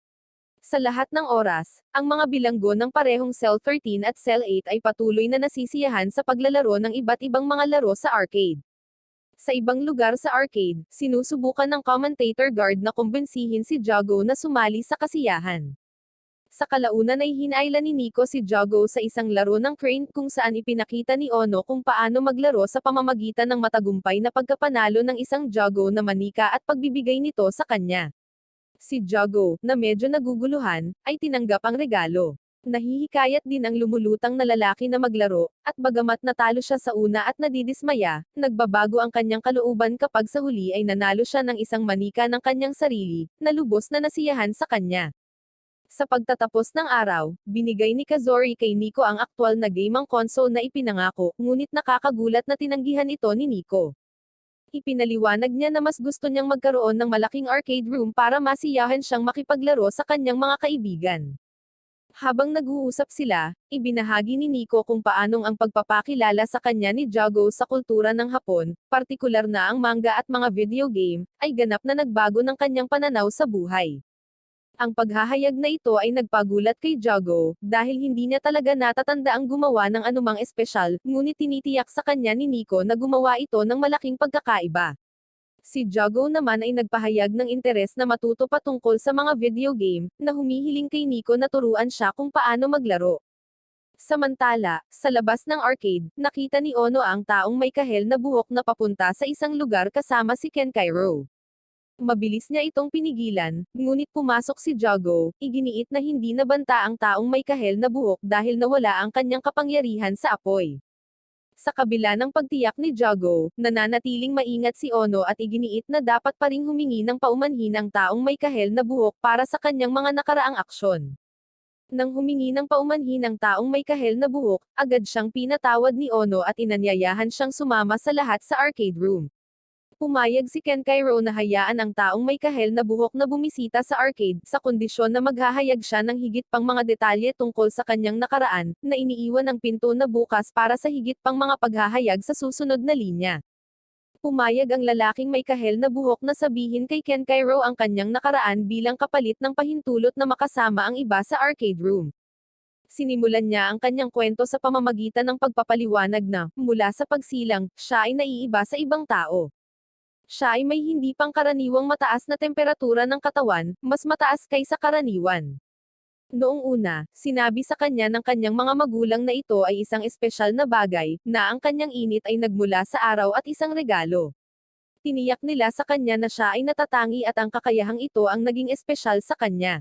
Sa lahat ng oras, ang mga bilanggo ng parehong Cell 13 at Cell 8 ay patuloy na nasisiyahan sa paglalaro ng iba't ibang mga laro sa arcade. Sa ibang lugar sa arcade, sinusubukan ng commentator guard na kumbinsihin si Jago na sumali sa kasiyahan. Sa kalaunan ay hinailan ni Nico si Jago sa isang laro ng crane kung saan ipinakita ni Ono kung paano maglaro sa pamamagitan ng matagumpay na pagkapanalo ng isang Jago na manika at pagbibigay nito sa kanya. Si Jago, na medyo naguguluhan, ay tinanggap ang regalo. Nahihikayat din ang lumulutang na lalaki na maglaro, at bagamat natalo siya sa una at nadidismaya, nagbabago ang kanyang kalooban kapag sa huli ay nanalo siya ng isang manika ng kanyang sarili, na lubos na nasiyahan sa kanya. Sa pagtatapos ng araw, binigay ni Kazori kay Nico ang aktwal na gaming console na ipinangako, ngunit nakakagulat na tinanggihan ito ni Nico. Ipinaliwanag niya na mas gusto niyang magkaroon ng malaking arcade room para masiyahan siyang makipaglaro sa kanyang mga kaibigan. Habang nag-uusap sila, ibinahagi ni Nico kung paanong ang pagpapakilala sa kanya ni Jago sa kultura ng Hapon, partikular na ang manga at mga video game, ay ganap na nagbago ng kanyang pananaw sa buhay. Ang paghahayag na ito ay nagpagulat kay Jago, dahil hindi niya talaga natatanda ang gumawa ng anumang espesyal, ngunit tinitiyak sa kanya ni Nico na gumawa ito ng malaking pagkakaiba. Si Jago naman ay nagpahayag ng interes na matuto patungkol sa mga video game, na humihiling kay Nico na turuan siya kung paano maglaro. Samantala, sa labas ng arcade, nakita ni Ono ang taong may kahel na buhok na papunta sa isang lugar kasama si Kenkairo. Mabilis niya itong pinigilan, ngunit pumasok si Jago, iginiit na hindi nabanta ang taong may kahel na buhok dahil nawala ang kanyang kapangyarihan sa apoy. Sa kabila ng pagtiyak ni Jago, nananatiling maingat si Ono at iginiit na dapat pa ring humingi ng paumanhin ang taong may kahel na buhok para sa kanyang mga nakaraang aksyon. Nang humingi ng paumanhin ang taong may kahel na buhok, agad siyang pinatawad ni Ono at inanyayahan siyang sumama sa lahat sa arcade room. Pumayag si Kenkairo na hayaan ang taong may kahel na buhok na bumisita sa arcade, sa kondisyon na maghahayag siya ng higit pang mga detalye tungkol sa kanyang nakaraan, na iniiwan ang pinto na bukas para sa higit pang mga paghahayag sa susunod na linya. Pumayag ang lalaking may kahel na buhok na sabihin kay Kenkairo ang kanyang nakaraan bilang kapalit ng pahintulot na makasama ang iba sa arcade room. Sinimulan niya ang kanyang kwento sa pamamagitan ng pagpapaliwanag na, mula sa pagsilang, siya ay naiiba sa ibang tao. Siya ay may hindi pangkaraniwang mataas na temperatura ng katawan, mas mataas kaysa karaniwan. Noong una, sinabi sa kanya ng kanyang mga magulang na ito ay isang espesyal na bagay, na ang kanyang init ay nagmula sa araw at isang regalo. Tiniyak nila sa kanya na siya ay natatangi at ang kakayahang ito ang naging espesyal sa kanya.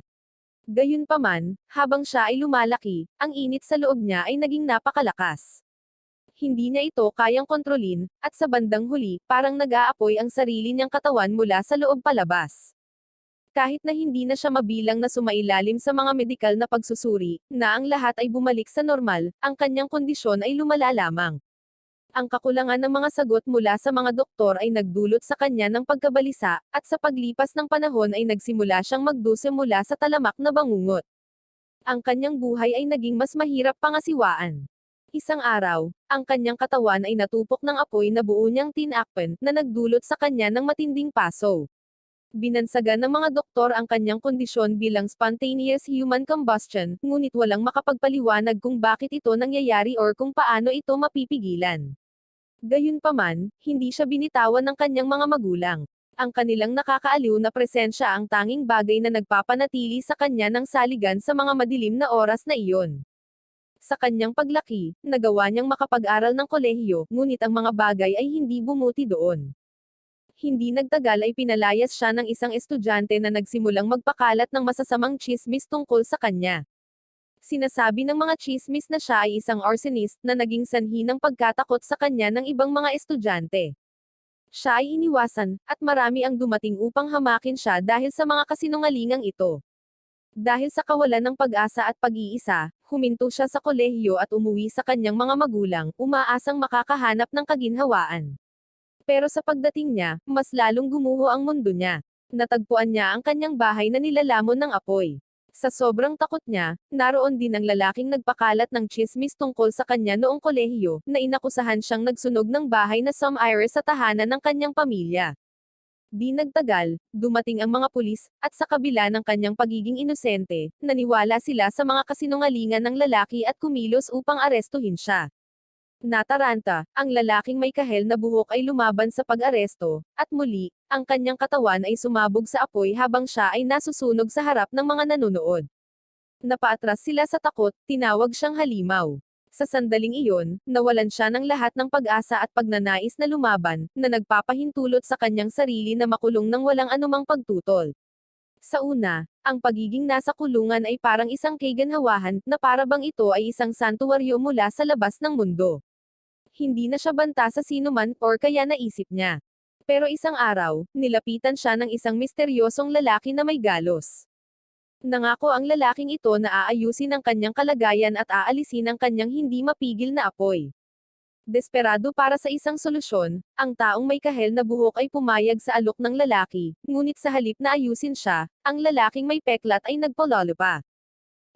Gayunpaman, habang siya ay lumalaki, ang init sa loob niya ay naging napakalakas. Hindi niya ito kayang kontrolin, at sa bandang huli, parang nag-aapoy ang sarili niyang katawan mula sa loob palabas. Kahit na hindi na siya mabilang na sumailalim sa mga medikal na pagsusuri, na ang lahat ay bumalik sa normal, ang kanyang kondisyon ay lumala lamang. Ang kakulangan ng mga sagot mula sa mga doktor ay nagdulot sa kanya ng pagkabalisa, at sa paglipas ng panahon ay nagsimula siyang magduse mula sa talamak na bangungot. Ang kanyang buhay ay naging mas mahirap pangasiwaan. Isang araw, ang kanyang katawan ay natupok ng apoy na buo niyang tinakpan, na nagdulot sa kanya ng matinding paso. Binansagan ng mga doktor ang kanyang kondisyon bilang spontaneous human combustion, ngunit walang makapagpaliwanag kung bakit ito nangyayari or kung paano ito mapipigilan. Gayunpaman, hindi siya binitawan ng kanyang mga magulang. Ang kanilang nakakaaliw na presensya ang tanging bagay na nagpapanatili sa kanya ng saligan sa mga madilim na oras na iyon. Sa kanyang paglaki, nagawa niyang makapag-aral ng kolehiyo, ngunit ang mga bagay ay hindi bumuti doon. Hindi nagtagal ay pinalayas siya ng isang estudyante na nagsimulang magpakalat ng masasamang tsismis tungkol sa kanya. Sinasabi ng mga tsismis na siya ay isang arsonist na naging sanhi ng pagkatakot sa kanya ng ibang mga estudyante. Siya ay iniwasan, at marami ang dumating upang hamakin siya dahil sa mga kasinungalingang ito. Dahil sa kawalan ng pag-asa at pag-iisa, huminto siya sa kolehiyo at umuwi sa kanyang mga magulang, umaasang makakahanap ng kaginhawaan. Pero sa pagdating niya, mas lalong gumuho ang mundo niya. Natagpuan niya ang kanyang bahay na nilalamon ng apoy. Sa sobrang takot niya, naroon din ang lalaking nagpakalat ng tsismis tungkol sa kanya noong kolehiyo, na inakusahan siyang nagsunog ng bahay na some iris sa tahanan ng kanyang pamilya. Di nagtagal, dumating ang mga pulis, at sa kabila ng kanyang pagiging inosente, naniwala sila sa mga kasinungalingan ng lalaki at kumilos upang arestuhin siya. Nataranta, ang lalaking may kahel na buhok ay lumaban sa pag-aresto, at muli, ang kanyang katawan ay sumabog sa apoy habang siya ay nasusunog sa harap ng mga nanonood. Napaatras sila sa takot, tinawag siyang halimaw. Sa sandaling iyon, nawalan siya ng lahat ng pag-asa at pagnanais na lumaban, na nagpapahintulot sa kanyang sarili na makulong ng walang anumang pagtutol. Sa una, ang pagiging nasa kulungan ay parang isang kaganhawahan, na para bang ito ay isang santuwaryo mula sa labas ng mundo. Hindi na siya banta sa sinuman, or kaya naisip niya. Pero isang araw, nilapitan siya ng isang misteryosong lalaki na may galos. Nangako ang lalaking ito na aayusin ang kanyang kalagayan at aalisin ang kanyang hindi mapigil na apoy. Desperado para sa isang solusyon, ang taong may kahel na buhok ay pumayag sa alok ng lalaki, ngunit sa halip na ayusin siya, ang lalaking may peklat ay nagpalalo pa.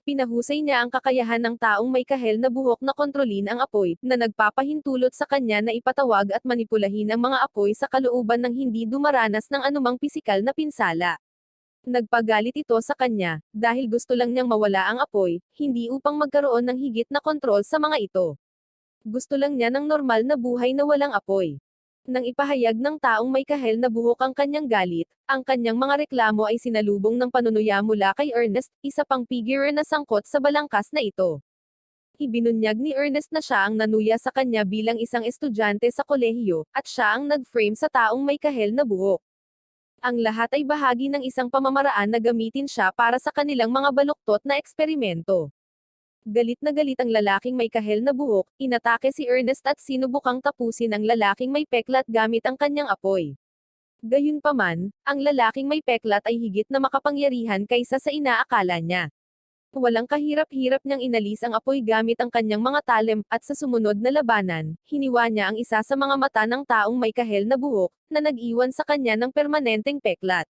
Pinahusay niya ang kakayahan ng taong may kahel na buhok na kontrolin ang apoy, na nagpapahintulot sa kanya na ipatawag at manipulahin ang mga apoy sa kalooban ng hindi dumaranas ng anumang pisikal na pinsala. Nagpagalit ito sa kanya, dahil gusto lang niyang mawala ang apoy, hindi upang magkaroon ng higit na kontrol sa mga ito. Gusto lang niya ng normal na buhay na walang apoy. Nang ipahayag ng taong may kahel na buhok ang kanyang galit, ang kanyang mga reklamo ay sinalubong ng panunuya mula kay Ernest, isa pang figure na sangkot sa balangkas na ito. Ibinunyag ni Ernest na siya ang nanuya sa kanya bilang isang estudyante sa kolehiyo, at siya ang nag-frame sa taong may kahel na buhok. Ang lahat ay bahagi ng isang pamamaraan na gamitin siya para sa kanilang mga baluktot na eksperimento. Galit na galit ang lalaking may kahel na buhok, inatake si Ernest at sinubukang tapusin ang lalaking may peklat gamit ang kanyang apoy. Gayunpaman, ang lalaking may peklat ay higit na makapangyarihan kaysa sa inaakala niya. Walang kahirap-hirap niyang inalis ang apoy gamit ang kanyang mga talem, at sa sumunod na labanan, hiniwa niya ang isa sa mga mata ng taong may kahel na buhok, na nag-iwan sa kanya ng permanenteng peklat.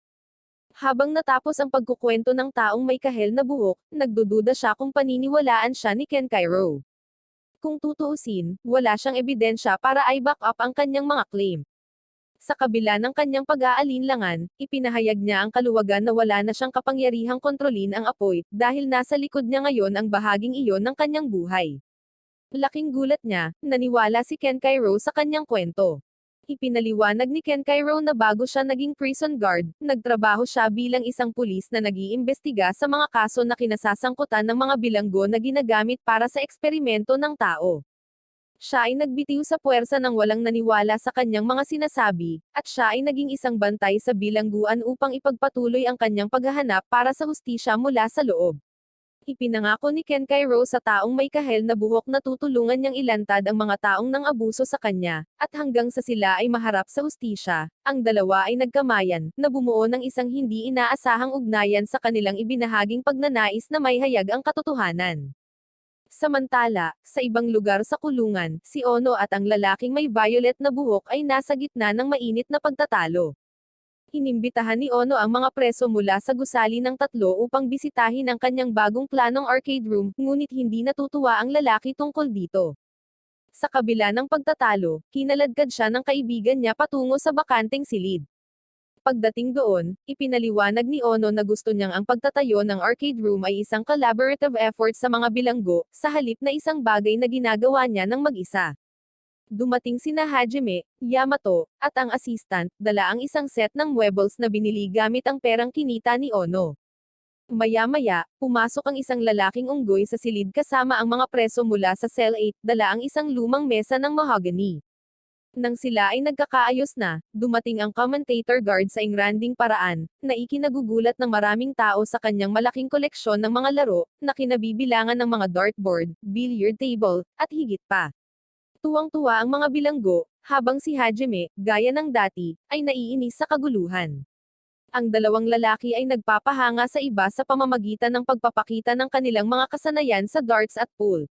Habang natapos ang pagkukwento ng taong may kahel na buhok, nagdududa siya kung paniniwalaan siya ni Ken Cairo. Kung tutuusin, wala siyang ebidensya para i-back up ang kanyang mga claim. Sa kabila ng kanyang pag-aalinlangan, ipinahayag niya ang kaluwagan na wala na siyang kapangyarihang kontrolin ang apoy, dahil nasa likod niya ngayon ang bahaging iyon ng kanyang buhay. Laking gulat niya, naniwala si Ken Cairo sa kanyang kwento. Ipinaliwanag ni Ken Cairo na bago siya naging prison guard, nagtrabaho siya bilang isang pulis na nag-iimbestiga sa mga kaso na kinasasangkutan ng mga bilanggo na ginagamit para sa eksperimento ng tao. Siya ay nagbitiw sa puwersa nang walang naniwala sa kanyang mga sinasabi, at siya ay naging isang bantay sa bilangguan upang ipagpatuloy ang kanyang paghahanap para sa hustisya mula sa loob. Ipinangako ni Ken Cairo sa taong may kahel na buhok na tutulungan niyang ilantad ang mga taong nang abuso sa kanya, at hanggang sa sila ay maharap sa hustisya, ang dalawa ay nagkamayan, na bumuo ng isang hindi inaasahang ugnayan sa kanilang ibinahaging pagnanais na maihayag ang katotohanan. Samantala, sa ibang lugar sa kulungan, si Ono at ang lalaking may violet na buhok ay nasa gitna ng mainit na pagtatalo. Inimbitahan ni Ono ang mga preso mula sa gusali ng tatlo upang bisitahin ang kanyang bagong planong arcade room, ngunit hindi natutuwa ang lalaki tungkol dito. Sa kabila ng pagtatalo, kinaladkad siya ng kaibigan niya patungo sa bakanteng silid. Pagdating doon, ipinaliwanag ni Ono na gusto niyang ang pagtatayo ng arcade room ay isang collaborative effort sa mga bilanggo, sa halip na isang bagay na ginagawa niya ng mag-isa. Dumating sina Hajime, Yamato, at ang assistant, dala ang isang set ng muebles na binili gamit ang perang kinita ni Ono. Maya-maya, pumasok ang isang lalaking unggoy sa silid kasama ang mga preso mula sa Cell 8, dala ang isang lumang mesa ng mahogany. Nang sila ay nagkakaayos na, dumating ang commentator guard sa engranding paraan, na ikinagugulat ng maraming tao sa kanyang malaking koleksyon ng mga laro, na kinabibilangan ng mga dartboard, billiard table, at higit pa. Tuwang-tuwa ang mga bilanggo, habang si Hajime, gaya ng dati, ay naiinis sa kaguluhan. Ang dalawang lalaki ay nagpapahanga sa iba sa pamamagitan ng pagpapakita ng kanilang mga kasanayan sa darts at pool.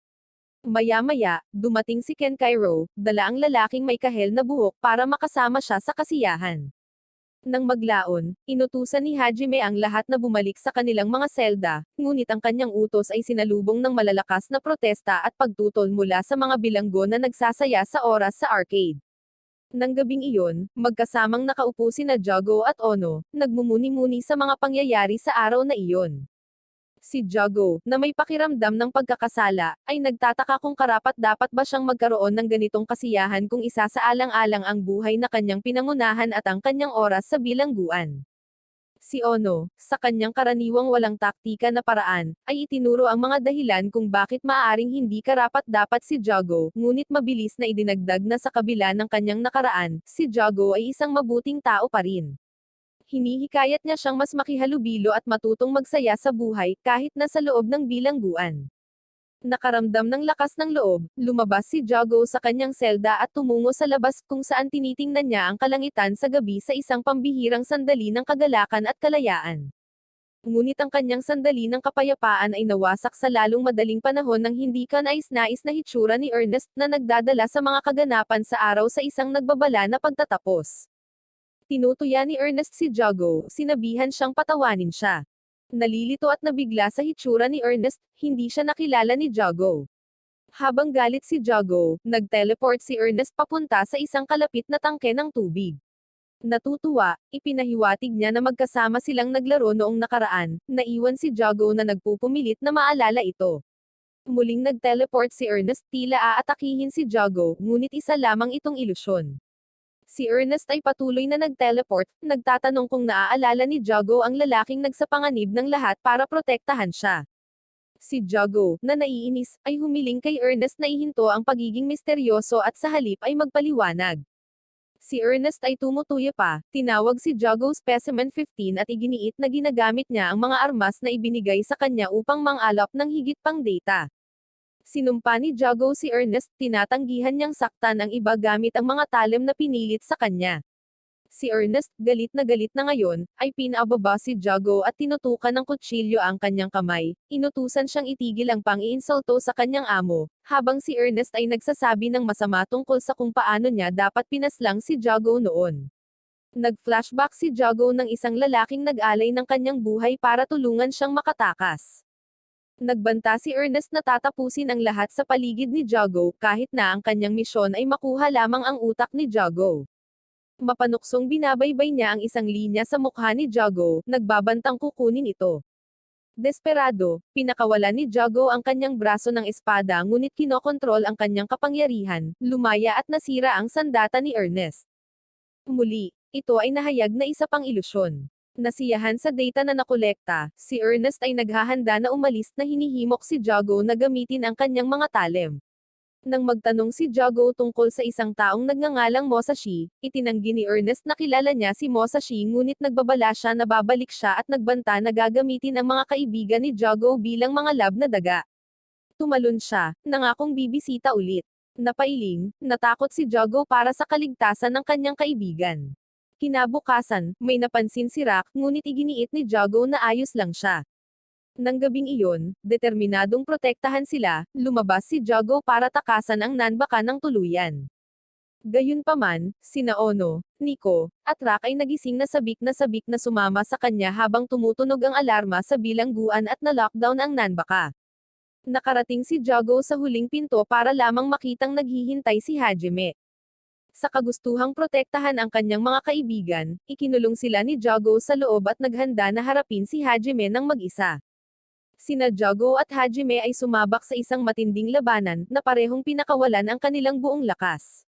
Maya-maya, dumating si Ken Cairo, dala ang lalaking may kahel na buhok para makasama siya sa kasiyahan. Nang maglaon, inutusan ni Hajime ang lahat na bumalik sa kanilang mga selda, ngunit ang kanyang utos ay sinalubong ng malalakas na protesta at pagtutol mula sa mga bilanggo na nagsasaya sa oras sa arcade. Nang gabing iyon, magkasamang nakaupo sina Jago at Ono, nagmumuni-muni sa mga pangyayari sa araw na iyon. Si Jago, na may pakiramdam ng pagkakasala, ay nagtataka kung karapat-dapat ba siyang magkaroon ng ganitong kasiyahan kung isasaalang-alang ang buhay na kanyang pinangunahan at ang kanyang oras sa bilangguan. Si Ono, sa kanyang karaniwang walang taktika na paraan, ay itinuro ang mga dahilan kung bakit maaaring hindi karapat-dapat si Jago, ngunit mabilis na idinagdag na sa kabila ng kanyang nakaraan, si Jago ay isang mabuting tao pa rin. Hinihikayat niya siyang mas makihalubilo at matutong magsaya sa buhay kahit na sa loob ng bilangguan. Nakaramdam ng lakas ng loob, lumabas si Jago sa kanyang selda at tumungo sa labas kung saan tinitingnan niya ang kalangitan sa gabi sa isang pambihirang sandali ng kagalakan at kalayaan. Ngunit ang kanyang sandali ng kapayapaan ay nawasak sa lalong madaling panahon ng hindi kanais-nais na hitsura ni Ernest na nagdadala sa mga kaganapan sa araw sa isang nagbabala na pagtatapos. Tinutuya ni Ernest si Jago, sinabihan siyang patawanin siya. Nalilito at nabigla sa hitsura ni Ernest, hindi siya nakilala ni Jago. Habang galit si Jago, nag-teleport si Ernest papunta sa isang kalapit na tangke ng tubig. Natutuwa, ipinahiwatig niya na magkasama silang naglaro noong nakaraan, naiwan si Jago na nagpupumilit na maalala ito. Muling nag-teleport si Ernest, tila aatakihin si Jago, ngunit isa lamang itong ilusyon. Si Ernest ay patuloy na nag-teleport, nagtatanong kung naaalala ni Jago ang lalaking nagsapanganib ng lahat para protektahan siya. Si Jago, na naiinis, ay humiling kay Ernest na ihinto ang pagiging misteryoso at sa halip ay magpaliwanag. Si Ernest ay tumutuya pa, tinawag si Jago Specimen 15 at iginiit na ginagamit niya ang mga armas na ibinigay sa kanya upang mang-alap ng higit pang data. Sinumpa ni Jago si Ernest, tinatanggihan niyang saktan ang iba gamit ang mga talem na pinilit sa kanya. Si Ernest, galit na ngayon, ay pinaababa si Jago at tinutukan ng kutsilyo ang kanyang kamay, inutusan siyang itigil ang pang-iinsulto sa kanyang amo, habang si Ernest ay nagsasabi ng masama tungkol sa kung paano niya dapat pinaslang si Jago noon. Nag-flashback si Jago ng isang lalaking nag-alay ng kanyang buhay para tulungan siyang makatakas. Nagbanta si Ernest na tatapusin ang lahat sa paligid ni Jago kahit na ang kanyang misyon ay makuha lamang ang utak ni Jago. Mapanuksong binabaybay niya ang isang linya sa mukha ni Jago, nagbabantang kukunin ito. Desperado, pinakawalan ni Jago ang kanyang braso ng espada ngunit kinokontrol ang kanyang kapangyarihan, lumaya at nasira ang sandata ni Ernest. Muli, ito ay nahayag na isa pang ilusyon. Nasiyahan sa data na nakolekta, si Ernest ay naghahanda na umalis na hinihimok si Jago na gamitin ang kanyang mga talem. Nang magtanong si Jago tungkol sa isang taong nagngangalang Musashi, itinanggi ni Ernest na kilala niya si Musashi ngunit nagbabala siya na babalik siya at nagbanta na gagamitin ang mga kaibigan ni Jago bilang mga lab na daga. Tumalon siya, nangakong bibisita ulit. Napailing, natakot si Jago para sa kaligtasan ng kanyang kaibigan. Kinabukasan, may napansin si Rock, ngunit iginiit ni Jago na ayos lang siya. Nang gabing iyon, determinadong protektahan sila, lumabas si Jago para takasan ang Nanbaka ng tuluyan. Gayunpaman, sina Ono, Nico, at Rock ay nagising na sabik na sumama sa kanya habang tumutunog ang alarma sa bilangguan at na-lockdown ang Nanbaka. Nakarating si Jago sa huling pinto para lamang makitang naghihintay si Hajime. Sa kagustuhang protektahan ang kanyang mga kaibigan, ikinulong sila ni Jago sa loob at naghanda na harapin si Hajime ng mag-isa. Sina Jago at Hajime ay sumabak sa isang matinding labanan, na parehong pinakawalan ang kanilang buong lakas.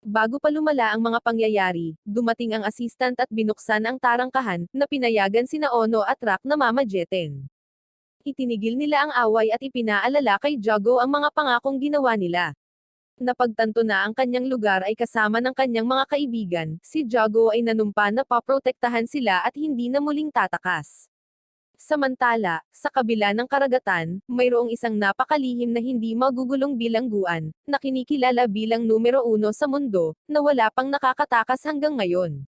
Bago pa lumala ang mga pangyayari, dumating ang assistant at binuksan ang tarangkahan, na pinayagan sina Ono at Rock na mamajetin. Itinigil nila ang away at ipinaalala kay Jago ang mga pangakong ginawa nila. Napagtanto na ang kanyang lugar ay kasama ng kanyang mga kaibigan, si Jago ay nanumpa na paprotektahan sila at hindi na muling tatakas. Samantala, sa kabila ng karagatan, mayroong isang napakalihim na hindi magugulong bilangguan, na kinikilala bilang numero 1 sa mundo, na wala pang nakakatakas hanggang ngayon.